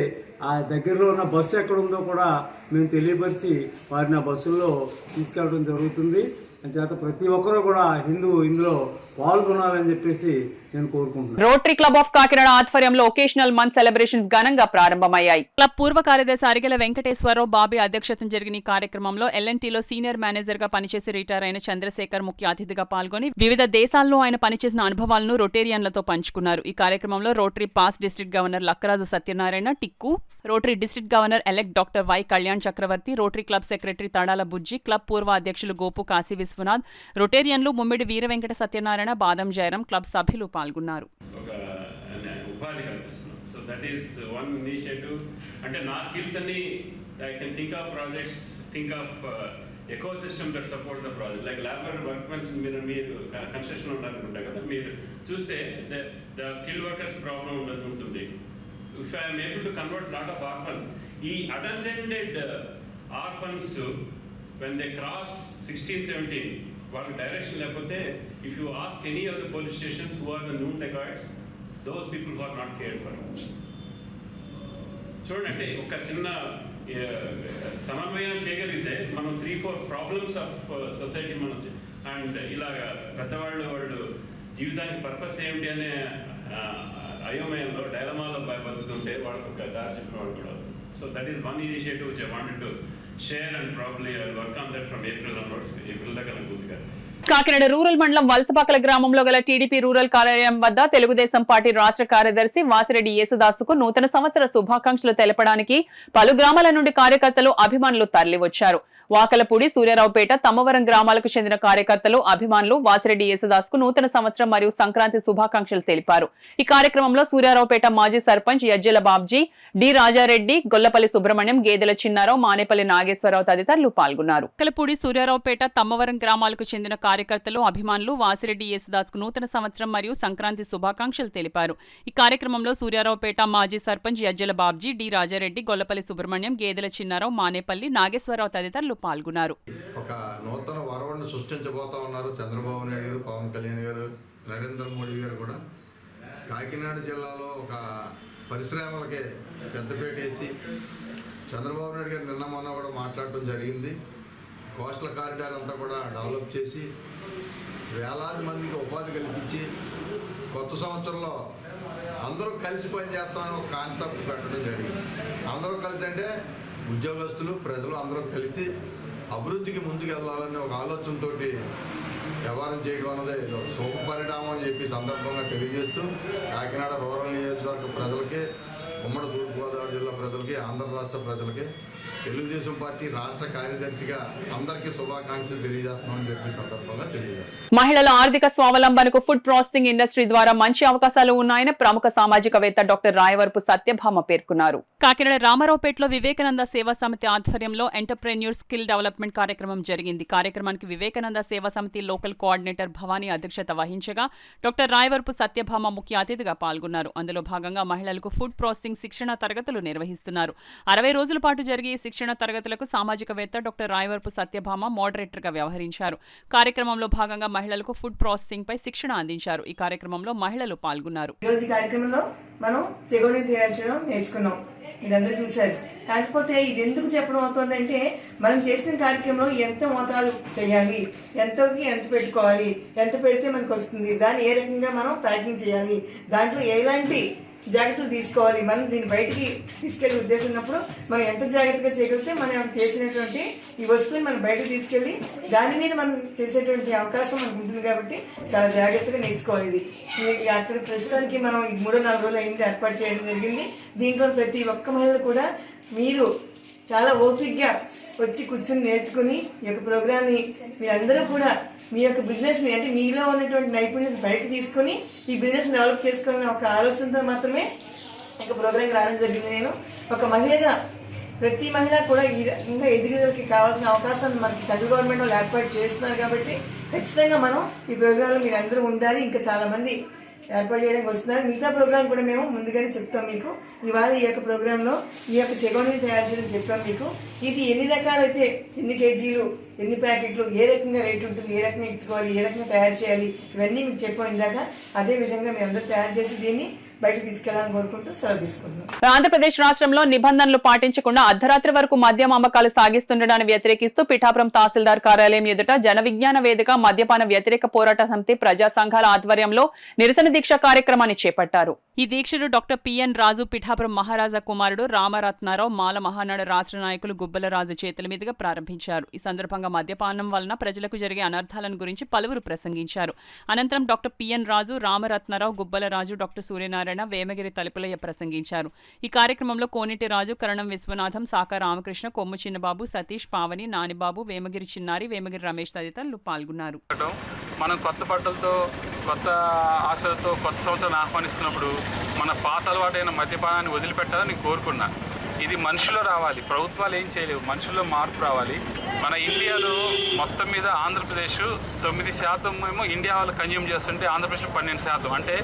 ఆ దగ్గరలో ఉన్న బస్సు ఎక్కడ ఉందో కూడా మేము తెలియపరిచి వారిని ఆ బస్సుల్లో తీసుకెళ్ళడం జరుగుతుంది. అంచేత ప్రతి ఒక్కరూ కూడా ఇందులో పాల్గొనాలని చెప్పేసి నేను కోరుకుంటున్నాను. రోటరీ క్లబ్ ఆఫ్ కాకినాడ ఆధ్వర్యంలో ఒకేషనల్ మంత్ సెలబ్రేషన్స్ ఘనంగా ప్రారంభమయ్యాయి. క్లబ్ పూర్వ కార్యదర్శి అరిగెల వెంకటేశ్వరరావు బాబీ అధ్యక్షతన జరిగిన ఈ కార్యక్రమంలో ఎల్ఎన్టీలో సీనియర్ మేనేజర్ గా పనిచేసి రిటైర్ అయిన చంద్రశేఖర్ ముఖ్య అతిథిగా పాల్గొని వివిధ దేశాల్లో ఆయన పనిచేసిన అనుభవాలను రొటేరియన్లతో పంచుకున్నారు. ఈ కార్యక్రమంలో rotary past district governor Lakkaraju Satyanarayana Tikku, rotary district governor elect doctor Y Kalyan Chakravarthi, rotary club secretary Tadala Bujji, club పూర్వ అధ్యక్షులు గోపు కాశీ విశ్వనాథ్, రొటేరియన్లు ముమ్మిడి వీర వెంకట సత్యనారాయణ, బాదం జయరాం, క్లబ్ సభ్యులు పాల్గొన్నారు. So that is one initiative. అంటే నా స్కిల్స్ అన్ని I can think of projects, think of ecosystem that supports the project. Like labor workmen మీరు construction ఉండాలనుకుంటారు కదా, మీరు చూస్తే the skilled workers problem ఉంటుంది. If I am able to convert lot of orphans, ఈ unattended orphans when they cross 16-17 వాళ్ళకి direction లేకపోతే, if you ask any of the police stations who are the known dacoits, those people who are not cared for. చూడండి, ఒక చిన్న సమన్వయం చేయగలిగితే మనం 3-4 problems of society మనం, అండ్ ఇలాగా పెద్దవాళ్ళు వాళ్ళు జీవితానికి పర్పస్ ఏమిటి అనే అయోమయంలో డైలమాలో బతుకుతుంటే వాళ్ళకు ఒక దారి చెప్పిన వాళ్ళు కూడా. So that is one initiative which I wanted to share and probably I'll work on that from April onwards. April దాకా నాకు పూర్తిగా. కాకినాడ రూరల్ మండలం వలసపాకల గ్రామంలో గల టీడీపీ రూరల్ కార్యాలయం వద్ద తెలుగుదేశం పార్టీ రాష్ట్ర కార్యదర్శి వాసిరెడ్డి యేసుదాసుకు నూతన సంవత్సర శుభాకాంక్షలు తెలపడానికి పలు గ్రామాల నుండి కార్యకర్తలు, అభిమానులు తరలివచ్చారు. వాకలపూడి, సూర్యారావుపేట, తమ్మవరం గ్రామాలకు చెందిన కార్యకర్తలు, అభిమానులు వాసిరెడ్డి యేసుదాస్ కు నూతన సంవత్సరం మరియు సంక్రాంతి శుభాకాంక్షలు తెలిపారు. ఈ కార్యక్రమంలో సూర్యారావుపేట మాజీ సర్పంచ్ యజ్జల బాబ్జీ, డి రాజారెడ్డి, గొల్లపల్లి సుబ్రహ్మణ్యం, గేదెల చిన్నారావు, మానేపల్లి నాగేశ్వరరావు తదితరులు పాల్గొన్నారు. వాకలపూడి, సూర్యారావుపేట, తమ్మవరం గ్రామాలకు చెందిన కార్యకర్తలు, అభిమానులు వాసిరెడ్డి యేసుదాస్ కు నూతన సంవత్సరం మరియు సంక్రాంతి శుభాకాంక్షలు తెలిపారు. ఈ కార్యక్రమంలో సూర్యారావుపేట మాజీ సర్పంచ్ యజ్జల బాబ్జీ, డి రాజారెడ్డి, గొల్లపల్లి సుబ్రహ్మణ్యం, గేదెల చిన్నారావు, మానేపల్లి నాగేశ్వరరావు తదితరులు పాల్గొన్నారు. ఒక నూతన వరవడిని సృష్టించబోతా ఉన్నారు చంద్రబాబు నాయుడు గారు, పవన్ కళ్యాణ్ గారు, నరేంద్ర మోడీ గారు కూడా. కాకినాడ జిల్లాలో ఒక పరిశ్రమలకే పెద్దపేట వేసి చంద్రబాబు నాయుడు గారు నిన్న మొన్న కూడా మాట్లాడటం జరిగింది. కోస్టల్ కారిడార్ అంతా కూడా డెవలప్ చేసి వేలాది మందికి ఉపాధి కల్పించి కొత్త సంవత్సరంలో అందరూ కలిసి పనిచేస్తామని ఒక కాన్సెప్ట్ పెట్టడం జరిగింది. అందరూ కలిసి అంటే ఉద్యోగస్తులు, ప్రజలు అందరూ కలిసి అభివృద్ధికి ముందుకు వెళ్ళాలని ఒక ఆలోచనతో వ్యవహారం చేయగలదే శుభ పరిణామం అని చెప్పి సందర్భంగా తెలియజేస్తూ కాకినాడ రూరల్ నియోజకవర్గ ప్రజలకి, ఉమ్మడి తూర్పుగోదావరి జిల్లా ప్రజలకి, ఆంధ్ర రాష్ట్ర ప్రజలకి తెలుగుదేశం పార్టీ రాష్ట్ర కార్యదర్శిగా అందరికీ శుభాకాంక్షలు తెలియజేస్తున్నామని చెప్పి సందర్భంగా తెలియజేస్తాం. మహిళల ఆర్థిక స్వావలంబనకు ఫుడ్ ప్రాసెసింగ్ ఇండస్ట్రీ ద్వారా మంచి అవకాశాలు ఉన్నాయని ప్రముఖ సామాజికవేత్త డాక్టర్ రాయవరపు సత్యభామ పేర్కొన్నారు. కాకినాడ రామారావుపేటలో వివేకానంద సేవా సమితి ఆధ్వర్యంలో ఎంటర్ప్రెన్యూర్ స్కిల్ డెవలప్మెంట్ కార్యక్రమం జరిగింది. కార్యక్రమానికి వివేకానంద సేవా సమితి లోకల్ కోఆర్డినేటర్ భవానీ అధ్యక్షత వహించగా డాక్టర్ రాయవరపు సత్యభామ ముఖ్య అతిథిగా పాల్గొన్నారు. అందులో భాగంగా మహిళలకు ఫుడ్ ప్రాసెసింగ్ శిక్షణ తరగతులు నిర్వహిస్తున్నారు. 60 రోజుల పాటు జరిగే శిక్షణ తరగతులకు సామాజికవేత్త డాక్టర్ రాయవరపు సత్యభామ మోడరేటర్ గా వ్యవహరించారు. కార్యక్రమంలో భాగంగా మహిళలకు ఫుడ్ ప్రాసెసింగ్ పై శిక్షణ అందించారు. ఈ కార్యక్రమంలో మహిళలు పాల్గొన్నారు. ఈ కార్యక్రమంలో మనం చెగోని తయారు చేయడం నేర్చుకున్నాం, మీరందరూ చూశారు. కాకపోతే ఇది ఎందుకు చెప్పడం అవుతుందంటే మనం చేసిన కార్యక్రమంలో ఎంత మోతాదు చేయాలి, ఎంతకి ఎంత పెట్టుకోవాలి, ఎంత పెడితే మనకు వస్తుంది, దాన్ని ఏ రకంగా మనం ప్యాకింగ్ చేయాలి, దాంట్లో ఎలాంటి జాగ్రత్తలు తీసుకోవాలి, మనం దీన్ని బయటికి తీసుకెళ్లే ఉద్దేశం ఉన్నప్పుడు మనం ఎంత జాగ్రత్తగా చేయగలిగితే మనం చేసినటువంటి ఈ వస్తువుని మనం బయటకు తీసుకెళ్ళి దాని మీద మనం చేసేటువంటి అవకాశం మనకు ఉంటుంది. కాబట్టి చాలా జాగ్రత్తగా నేర్చుకోవాలి. ఇది అక్కడ ప్రస్తుతానికి మనం ఇది 3-4 రోజులు అయింది ఏర్పాటు చేయడం జరిగింది. దీంట్లో ప్రతి ఒక్క మహిళలు కూడా మీరు చాలా ఓపికగా వచ్చి కూర్చొని నేర్చుకుని ఈ యొక్క ప్రోగ్రామ్ని మీరందరూ కూడా మీ యొక్క బిజినెస్ని అంటే మీలో ఉన్నటువంటి నైపుణ్యం బయటకు తీసుకుని ఈ బిజినెస్ డెవలప్ చేసుకోవాలని ఒక ఆలోచనతో మాత్రమే ఈ ప్రోగ్రాంకి రావడం జరిగింది. నేను ఒక మహిళగా ప్రతి మహిళ కూడా ఈ రకంగా ఎదుగుదలకి కావాల్సిన అవకాశాన్ని మనకి సెంట్రల్ గవర్నమెంట్ వాళ్ళు ఏర్పాటు చేస్తున్నారు. కాబట్టి ఖచ్చితంగా మనం ఈ ప్రోగ్రాంలో మీరు అందరూ ఉండాలి. ఇంకా చాలామంది ఏర్పాటు చేయడానికి వస్తున్నారు. మిగతా ప్రోగ్రాం కూడా మేము ముందుగానే చెప్తాం మీకు. ఇవాళ ఈ యొక్క ప్రోగ్రాంలో ఈ యొక్క చెగోని తయారు చేయడం చెప్పాం మీకు. ఇది ఎన్ని రకాలైతే, ఎన్ని కేజీలు, ఎన్ని ప్యాకెట్లు, ఏ రకంగా రేటు ఉంటుంది, ఏ రకంగా ఇచ్చుకోవాలి, ఏ రకంగా తయారు చేయాలి, ఇవన్నీ మీకు చెప్పాం ఇందాక. అదే విధంగా మేము అందరూ తయారు చేసి దీన్ని బయటకు తీసుకెళ్లాలని కోరుకుంటూ సెలవు తీసుకుంటున్నాం. ఆంధ్రప్రదేశ్ రాష్ట్రంలో నిబంధనలు పాటించకుండా అర్ధరాత్రి వరకు మద్యం అమ్మకాలు సాగిస్తుండడాన్ని వ్యతిరేకిస్తూ పిఠాపురం తహసీల్దార్ కార్యాలయం ఎదుట జన విజ్ఞాన వేదిక, మద్యపాన వ్యతిరేక పోరాట సమితి, ప్రజా సంఘాల ఆధ్వర్యంలో నిరసన దీక్ష కార్యక్రమాన్ని చేపట్టారు. ఈ దీక్షను డాక్టర్ పిఎన్ రాజు, పిఠాపురం మహారాజా కుమారుడు రామరత్నారావు, మాల మహానాడు రాష్ట్ర నాయకులు గుబ్బలరాజు చేతుల మీదుగా ప్రారంభించారు. ఈ సందర్భంగా మద్యపానం వలన ప్రజలకు జరిగే అనర్థాలను గురించి పలువురు ప్రసంగించారు. అనంతరం డాక్టర్ పిఎన్ రాజు, రామరత్నారావు, గుబ్బలరాజు, డాక్టర్ సూర్యనారాయణ, వేమగిరి తలుపులయ్య ప్రసంగించారు. ఈ కార్యక్రమంలో కోనేటి రాజు, కరణం విశ్వనాథం, సాకా రామకృష్ణ, కొమ్ము చిన్నబాబు, సతీష్, పావని, నానిబాబు, వేమగిరి చిన్నారి, వేమగిరి రమేష్ తదితరులు పాల్గొన్నారు. మనం కొత్త బట్టలతో, కొత్త ఆశలతో కొత్త సంవత్సరాన్ని ఆహ్వానిస్తున్నప్పుడు మన పాత అలవాటైన మద్యపానాన్ని వదిలిపెట్టాలని నేను కోరుకున్నా. ఇది మనుషుల్లో రావాలి, ప్రభుత్వాలు ఏం చేయలేవు, మనుషుల్లో మార్పు రావాలి. మన ఇండియాలో మొత్తం మీద ఆంధ్రప్రదేశ్ 9% ఏమో ఇండియా వాళ్ళు కన్జ్యూమ్ చేస్తుంటే ఆంధ్రప్రదేశ్లో 12%. అంటే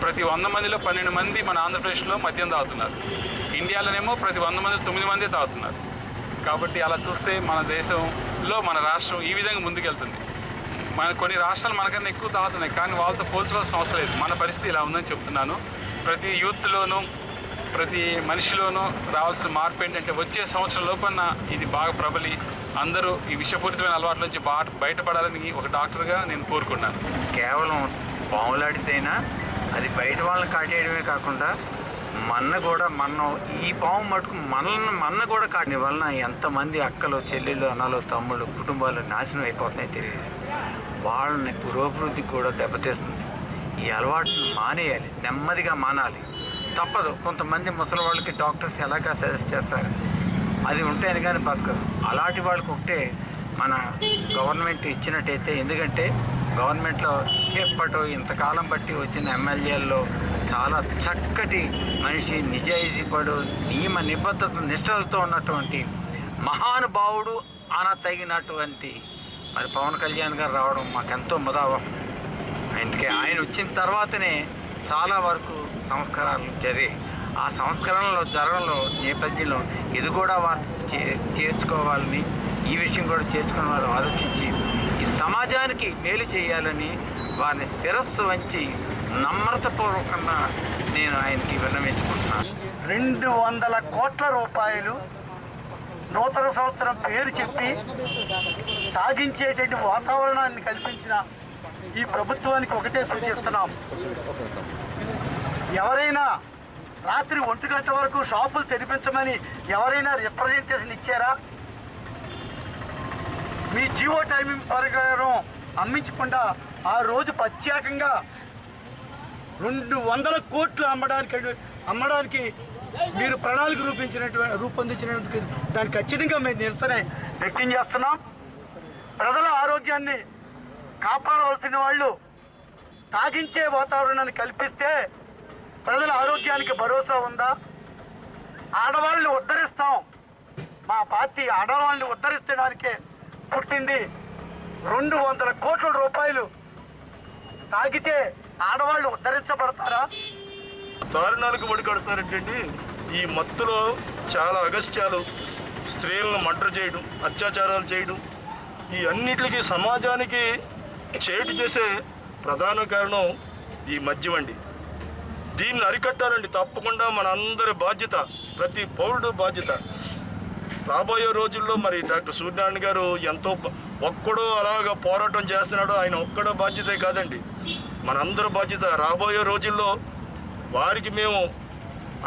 ప్రతి 100 మందిలో 12 మంది మన ఆంధ్రప్రదేశ్లో మద్యం తాగుతున్నారు. ఇండియాలోనేమో ప్రతి 100 మంది 9 మంది తాగుతున్నారు. కాబట్టి అలా చూస్తే మన దేశంలో మన రాష్ట్రం ఈ విధంగా ముందుకెళ్తుంది. మన కొన్ని రాష్ట్రాలు మనకన్నా ఎక్కువ తాగుతున్నాయి, కానీ వాళ్ళతో పోల్చుకోవాల్సిన అవసరం లేదు. మన పరిస్థితి ఇలా ఉందని చెప్తున్నాను. ప్రతి యూత్లోనూ, ప్రతి మనిషిలోనూ రావాల్సిన మార్పు ఏంటంటే వచ్చే సంవత్సరం లోపల ఇది బాగా ప్రబలి అందరూ ఈ విషపూరితమైన అలవాట్ల నుంచి బయటపడాలని ఒక డాక్టర్గా నేను కోరుకున్నాను. కేవలం పాములాడితేనా అది బయట వాళ్ళని కాటేయడమే కాకుండా మన ఈ పాము మటుకు మన కూడా కాటిన వలన ఎంతమంది అక్కలు, చెల్లెళ్ళు, అన్నలు, తమ్ముళ్ళు, కుటుంబాలు నాశనం అయిపోతున్నాయి తెలియదు. వాళ్ళని పురోభివృద్ధి కూడా దెబ్బతీస్తుంది. ఈ అలవాటును మానేయాలి, నెమ్మదిగా మానాలి. తప్పదు. కొంతమంది ముసలి వాళ్ళకి డాక్టర్స్ ఎలాగా సజెస్ట్ చేస్తారు, అది ఉంటేనే కానీ బతకదు. అలాంటి వాళ్ళకి ఒకటే మన గవర్నమెంట్ ఇచ్చినట్టయితే, ఎందుకంటే గవర్నమెంట్లో ఎప్పటో ఇంతకాలం బట్టి వచ్చిన ఎమ్మెల్యేల్లో చాలా చక్కటి మనిషి, నిజాయితీ పడు, నియమ నిబద్ధత నిష్ఠలతో ఉన్నటువంటి మహానుభావుడు అనతగినటువంటి మరి పవన్ కళ్యాణ్ గారు రావడం మాకెంతో ముదావహం. అందుకే ఆయన వచ్చిన తర్వాతనే చాలా వరకు సంస్కరణలు జరిగాయి. ఆ సంస్కరణలో జరగడంలో నేపథ్యంలో ఇది కూడా వారు చేర్చుకోవాలని, ఈ విషయం కూడా చేర్చుకుని వారు ఆలోచించి ఈ సమాజానికి మేలు చేయాలని వారిని శిరస్సు వంచి నమ్రతపూర్వకంగా నేను ఆయనకి విన్నవించుకుంటున్నాను. 200 కోట్ల రూపాయలు నూతన సంవత్సరం పేరు చెప్పి తాగించేటువంటి వాతావరణాన్ని కల్పించిన ఈ ప్రభుత్వానికి ఒకటే సూచిస్తున్నాం. ఎవరైనా రాత్రి 1 గంట వరకు షాపులు తెరిపించమని ఎవరైనా రిప్రజెంటేషన్ ఇచ్చారా? మీ జియో టైమింగ్ ప్రకారం అమ్మించకుండా ఆ రోజు ప్రత్యేకంగా 200 కోట్లు అమ్మడానికి మీరు ప్రణాళిక రూపొందించినందుకు దానికి ఖచ్చితంగా మేము నిరసన వ్యక్తం చేస్తున్నాం. ప్రజల ఆరోగ్యాన్ని కాపాడవలసిన వాళ్ళు తాగించే వాతావరణాన్ని కల్పిస్తే ప్రజల ఆరోగ్యానికి భరోసా ఉందా? ఆడవాళ్ళని ఉద్ధరిస్తాం. మా పార్టీ ఆడవాళ్ళని ఉద్ధరించడానికే పుట్టింది. 200 కోట్ల రూపాయలు తాగితే ఆడవాళ్ళు ఉద్ధరించబడతారా? దారుణాలకు ఒడికడుతున్నారంటండి. ఈ మత్తులో చాలా అగస్త్యాలు, స్త్రీలను మర్డర్ చేయడం, అత్యాచారాలు చేయడం, ఈ అన్నిటికీ సమాజానికి చేటు చేసే ప్రధాన కారణం ఈ మద్యం అండి. దీన్ని అరికట్టాలండి. తప్పకుండా మన అందరి బాధ్యత, ప్రతి పౌరుడు బాధ్యత. రాబోయే రోజుల్లో మరి డాక్టర్ సూర్యనారాయణ గారు ఎంతో ఒక్కడో అలాగా పోరాటం చేస్తున్నాడో ఆయన ఒక్కడో బాధ్యతే కాదండి, మనందరి బాధ్యత. రాబోయే రోజుల్లో వారికి మేము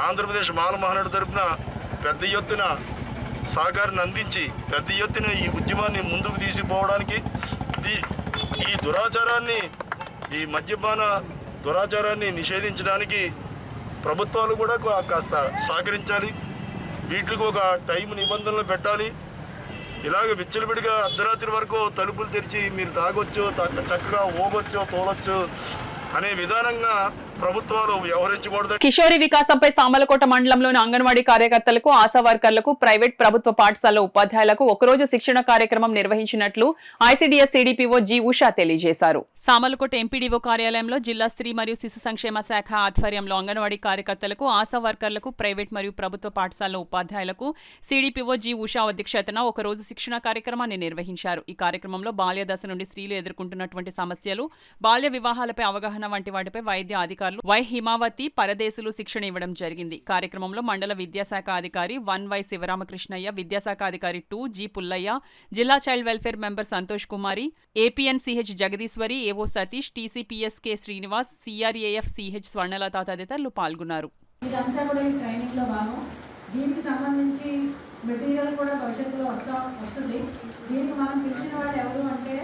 ఆంధ్రప్రదేశ్ మాల మహానాడు తరపున పెద్ద ఎత్తున సహకారాన్ని అందించి పెద్ద ఎత్తున ఈ ఉద్యమాన్ని ముందుకు తీసుకుపోవడానికి, ఈ దురాచారాన్ని, ఈ మద్యపాన దురాచారాన్ని నిషేధించడానికి ప్రభుత్వాలు కూడా కాస్త సహకరించాలి. వీటికి ఒక టైం నిబంధనలు పెట్టాలి. ఇలాగ విచ్చలవిడిగా అర్ధరాత్రి వరకు తలుపులు తెరిచి మీరు తాగొచ్చు, చక్కగా ఊగొచ్చు, తోలొచ్చు అనే విధానంగా ప్రభుత్వాలు వ్యవహరించకూడదు. కిషోరి వికాసంపై సామలకోట మండలంలోని అంగన్వాడీ కార్యకర్తలకు, ఆశా వర్కర్లకు, ప్రైవేట్ ప్రభుత్వ పాఠశాల ఉపాధ్యాయులకు ఒకరోజు శిక్షణ కార్యక్రమం నిర్వహించినట్లు ఐసీడీఎస్ సిడిపిఓ జి ఉషా తెలియజేశారు. సామలకోట ఎంపీడీఓ కార్యాలయంలో జిల్లా స్త్రీ మరియు శిశు సంక్షేమ శాఖ ఆధ్వర్యంలో అంగన్వాడీ కార్యకర్తలకు, ఆశా వర్కర్లకు, ప్రైవేట్ మరియు ప్రభుత్వ పాఠశాల ఉపాధ్యాయులకు సిడిపిఓ జి ఉషా అధ్యక్షతన ఒకరోజు శిక్షణ కార్యక్రమాన్ని నిర్వహించారు. ఈ కార్యక్రమంలో బాల్య దశ నుండి స్త్రీలు ఎదుర్కొంటున్నటువంటి సమస్యలు, బాల్య వివాహాలపై అవగాహన వంటి వాటిపై వైద్య అధికారులు వై హిమావతి, పరదేశులు శిక్షణ ఇవ్వడం జరిగింది. కార్యక్రమంలో మండల విద్యాశాఖ అధికారి 1 వై శివరామకృష్ణయ్య, విద్యాశాఖ అధికారి 2 జి పుల్లయ్య, జిల్లా చైల్డ్ వెల్ఫేర్ మెంబర్ సంతోష్ కుమారి, ఏపీఎన్సీహెచ్ జగదీశ్వరి, ఏవో సతీష్, టీసీపీఎస్ కె శ్రీనివాస్, సిఆర్ఏఎఫ్ సిహెచ్ స్వర్ణలత తదితరులు పాల్గొన్నారు. ఇదంతా కూడా ఈ ట్రైనింగ్లో భాగం. దీనికి సంబంధించి మెటీరియల్ కూడా భవిష్యత్తులో వస్తుంది. దీనికి మనం పిలిచిన వాళ్ళు ఎవరు అంటే,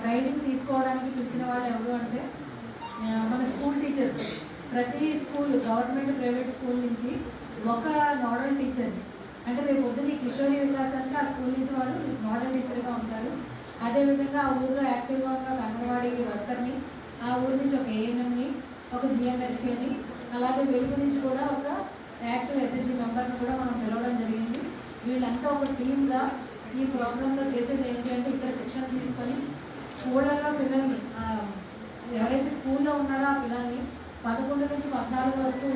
ట్రైనింగ్ తీసుకోవడానికి పిలిచిన వాళ్ళు ఎవరు అంటే మన స్కూల్ టీచర్స్. ప్రతి స్కూల్, గవర్నమెంట్, ప్రైవేట్ స్కూల్ నుంచి ఒక మోడల్ టీచర్ని, అంటే రేపు పొద్దున్న కిషోరి వికాసానికి ఆ స్కూల్ నుంచి వాళ్ళు మోడల్ టీచర్గా ఉంటారు. అదేవిధంగా ఆ ఊళ్ళో యాక్టివ్గా ఉన్న ఒక అంగన్వాడీ వర్కర్ని, ఆ ఊరి నుంచి ఒక ఏఎన్ఎంని, ఒక జిఎంఎస్కేని, అలాగే వెలుగు నుంచి కూడా ఒక యాక్టివ్ ఎస్ఎస్జీ మెంబర్ని కూడా మనం పిలవడం జరిగింది. వీళ్ళంతా ఒక టీమ్గా ఈ ప్రోగ్రాంలో చేసేది ఏంటి అంటే, ఇక్కడ శిక్షణ తీసుకొని స్కూళ్ళల్లో పిల్లల్ని, ఎవరైతే స్కూల్లో ఉన్నారో ఆ పిల్లల్ని 11 నుంచి 14 వరకు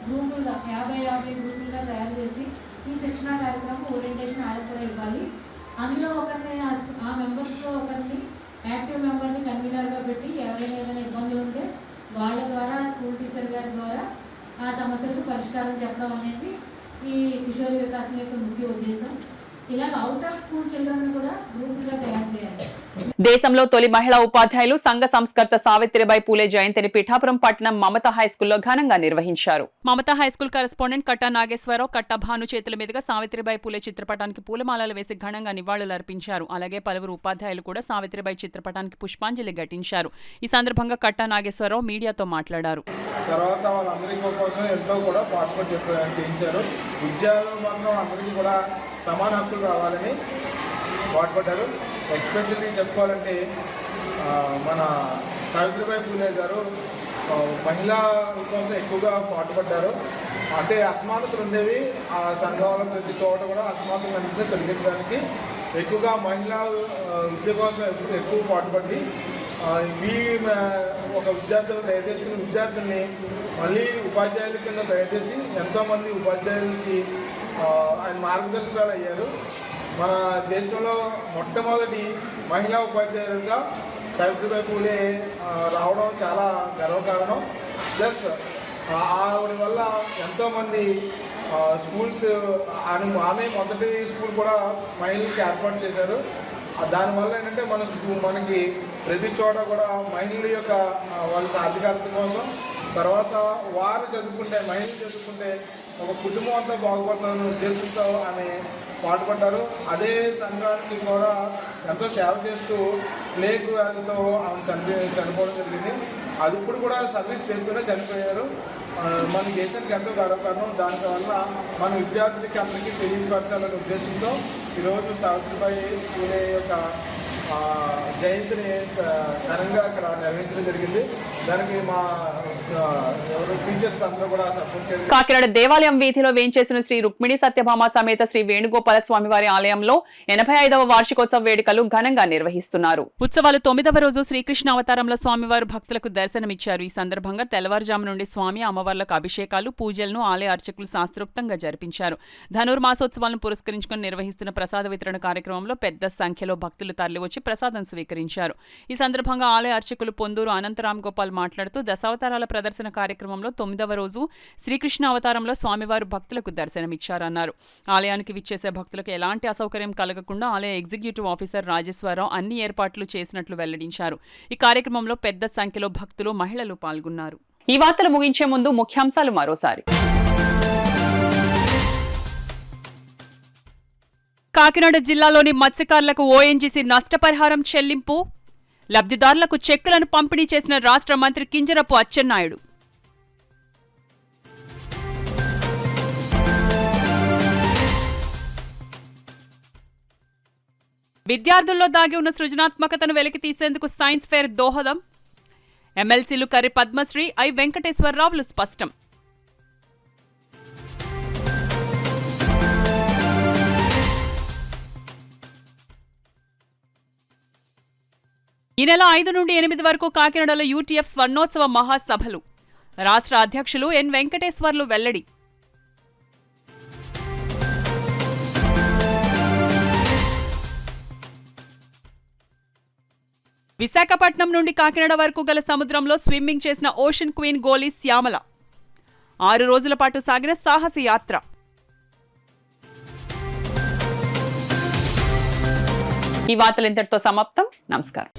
గ్రూపులుగా 50 గ్రూపులుగా తయారు చేసి ఈ శిక్షణ కార్యక్రమం ఓరియంటేషన్ ఆర్డర్ కూడా ఇవ్వాలి. అందులో ఒకరిని, ఆ మెంబర్స్లో ఒకరిని యాక్టివ్ మెంబర్ని కన్వీనర్గా పెట్టి ఎవరైనా ఏదైనా ఇబ్బందులు ఉంటే వాళ్ళ ద్వారా, స్కూల్ టీచర్ గారి ద్వారా ఆ సమస్యలకు పరిష్కారం చెప్పడం అనేది ఈ కిషోరి వికాసం యొక్క ముఖ్య ఉద్దేశం. ఇలాగ అవుట్ ఆఫ్ స్కూల్ చిల్డ్రన్ కూడా గ్రూపులుగా తయారు చేయాలి. దేశంలో తొలి మహిళా ఉపాధ్యాయులు సంఘ సంస్కర్త సావిత్రిబాయి పూలే జయంతిని పిఠాపురం పట్టణం మమతా హైస్కూల్లో ఘనంగా నిర్వహించారు. మమతా హైస్కూల్ కరెస్పాండెంట్ కట్టా నాగేశ్వరరావు, కట్టా భాను చేతుల మీదుగా సావిత్రిబాయి పూలే చిత్రపటానికి పూలమాలలు వేసి ఘనంగా నివాళులర్పించారు. అలాగే పలువురు ఉపాధ్యాయులు కూడా సావిత్రిబాయి చిత్రపటానికి పుష్పాంజలి ఘటించారు. ఈ సందర్భంగా కట్టా నాగేశ్వరరావు మీడియాతో మాట్లాడారు. తర్వాత వాళ్ళందరికీ కోసం ఎంతో కూడా పాటుపడి చేయించారు. విద్యార్థులు మాత్రం అందరికీ కూడా సమాన హక్కులు రావాలని పాటుపడ్డారు. ఎక్స్పెషల్లీ చెప్పుకోవాలంటే మన సావిత్రిబాయి పూలే గారు మహిళా కోసం ఎక్కువగా పాటుపడ్డారు. అంటే అసమానతలు ఉండేవి ఆ సంఘంలో ప్రతి చోట కూడా అసమానతలు అన్నింటినీ తొలగించడానికి ఎక్కువగా మహిళా విద్య కోసం ఎక్కువ పాటుపడి ఒక విద్యార్థులు తయారు చేసుకున్న విద్యార్థుల్ని మళ్ళీ ఉపాధ్యాయుల కింద తయారు చేసి ఎంతోమంది ఉపాధ్యాయులకి ఆయన మార్గదర్శకాలు అయ్యారు. మన దేశంలో మొట్టమొదటి మహిళా ఉపాధ్యాయులుగా సావిత్రిబాయి పూలే రావడం చాలా గర్వకారణం. ప్లస్ ఆవిడ వల్ల ఎంతోమంది స్కూల్స్ ఆమె మొదటి స్కూల్ కూడా మహిళలకి ఏర్పాటు చేశారు. దానివల్ల ఏంటంటే మనకి ప్రతి చోట కూడా మహిళల యొక్క వాళ్ళ సాధికారత కోసం, తర్వాత వారు చదువుకుంటే మహిళలు చదువుకుంటే ఒక కుటుంబం అంతా బాగుపడుతుందనే ఉద్దేశంతో ఆమె పాటుపడ్డారు. అదే సంఘానికి కూడా ఎంతో సేవ చేస్తూ ప్లేగ్ వ్యాధితో ఆమె చనిపోవడం జరిగింది. అది ఇప్పుడు కూడా సర్వీస్ చేస్తూనే చనిపోయారు. మన దేశానికి ఎంతో గర్వకారణం. దానివల్ల మన విద్యార్థులకి అందరికీ తెలియపరచాలనే ఉద్దేశంతో ఈరోజు సావిత్రిబాయి పూలే యొక్క జయంతిని ఘనంగా ఇక్కడ నిర్వహించడం జరిగింది. దానికి మా టీచర్స్ అందరూ కూడా సపోర్ట్ చేశారు. కాకినాడ దేవాలయం వీధిలో వేంచేసిన శ్రీ రుక్మిణి సత్యభామ సమేత శ్రీ వేణుగోపాల స్వామివారి ఆలయంలో 85వ వార్షికోత్సవ వేడుకలు ఘనంగా నిర్వహిస్తున్నారు. ఉత్సవాలు 9వ రోజు శ్రీకృష్ణ అవతారంలో స్వామివారు భక్తులకు దర్శనమిచ్చారు. ఈ సందర్భంగా తెల్లవారుజాము నుండి స్వామి అమ్మవార్లకు అభిషేకాలు, పూజలను ఆలయ అర్చకులు శాస్త్రోక్తంగా జరిపించారు. ధనుర్మాసోత్సవాలను పురస్కరించుకుని నిర్వహిస్తున్న ప్రసాద వితరణ కార్యక్రమంలో పెద్ద సంఖ్యలో భక్తులు తరలివచ్చి ప్రసాదం స్వీకరించారు. ఈ సందర్భంగా ఆలయ అర్చకులు పొందూరు అనంతరామ్ గోపాల్ మాట్లాడుతూ దశావతారాల ప్రదర్శన కార్యక్రమంలో 9వ రోజు శ్రీకృష్ణ అవతారంలో స్వామివారు భక్తులకు దర్శనమిచ్చారన్నారు. ఆలయానికి విచ్చేసే భక్తులకు ఎలాంటి అసౌకర్యం కలగకుండా ఆలయ ఎగ్జిక్యూటివ్ ఆఫీసర్ రాజేశ్వరరావు అన్ని ఏర్పాట్లు చేసినట్లు వెల్లడించారు. ఈ కార్యక్రమంలో పెద్ద సంఖ్యలో భక్తులు, మహిళలు పాల్గొన్నారు. ఈ వార్తలు ముగించే ముందు ముఖ్యాంశాలు మరోసారి. కాకినాడ జిల్లాలోని మత్స్యకారులకు ఓఎన్జీసీ నష్టపరిహారం చెల్లింపు, లబ్ధిదారులకు చెక్కులను పంపిణీ చేసిన రాష్ట్ర మంత్రి కింజరపు అచ్చెన్నాయుడు. విద్యార్థుల్లో దాగి ఉన్న సృజనాత్మకతను వెలికి తీసేందుకు సైన్స్ ఫేర్ దోహదం, ఎమ్మెల్సీలు కర్రి పద్మశ్రీ, ఐ వెంకటేశ్వరరావులు స్పష్టం. ఈ నెల 5 నుండి 8 వరకు కాకినాడలో యూటీఎఫ్ స్వర్ణోత్సవ మహాసభలు, రాష్ట్ర అధ్యక్షులు ఎన్ వెంకటేశ్వర్లు వెల్లడి. విశాఖపట్నం నుండి కాకినాడ వరకు గల సముద్రంలో స్విమ్మింగ్ చేసిన ఓషన్ క్వీన్ గోలీ శ్యామల. 6 రోజుల పాటు సాగిన సాహస యాత్ర. ఈ వార్తలు ఇంతటితో సమాప్తం. నమస్కారం.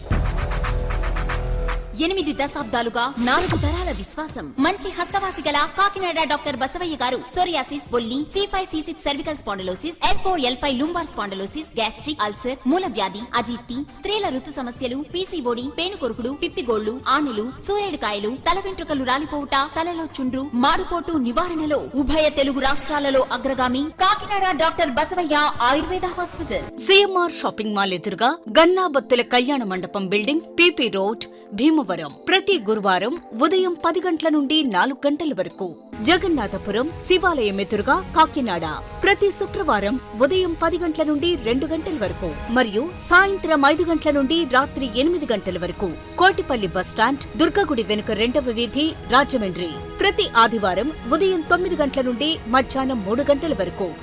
8 దశాబ్దాలుగా 4 తరాల విశ్వాసం. మంచి హస్తవాసి గల కాకినాడ డాక్టర్ బసవయ్య గారు సోరియాసిస్, బొల్లి, C5C6 cervical spondylosis, L4L5 lumbar spondylosis, gastric ulcer, మూలవ్యాధి, అజీర్తి, స్త్రీల ఋతు సమస్యలు, పీసీఓడి, పేనుకొరుకుడు, పిప్పిగోళ్లు, ఆనెలు, సూరేడుకాయలు, తల వెంట్రుకలు రాలిపోవుట, తలలో చుండ్రు, మాడుపోటు నివారణలో ఉభయ తెలుగు రాష్ట్రాలలో అగ్రగామి Kakinada doctor Basavayya Ayurveda hospital. CMR shopping mall ఎదురుగా గన్నాబత్తుల కళ్యాణ మండపం బిల్డింగ్, పీపీ రోడ్, భీమవరం. ప్రతి గురువారం ఉదయం 10 గంటల నుండి 4 గంటల వరకు. జగన్నాథపురం శివాలయం ఎదురుగా కాకినాడ ప్రతి శుక్రవారం ఉదయం 10 గంటల నుండి 2 గంటల వరకు మరియు సాయంత్రం 5 గంటల నుండి రాత్రి 8 గంటల వరకు. కోటిపల్లి బస్టాండ్, దుర్గగుడి వెనుక 2వ వీధి, రాజమండ్రి ప్రతి ఆదివారం ఉదయం 9 గంటల నుండి మధ్యాహ్నం 3 గంటల వరకు.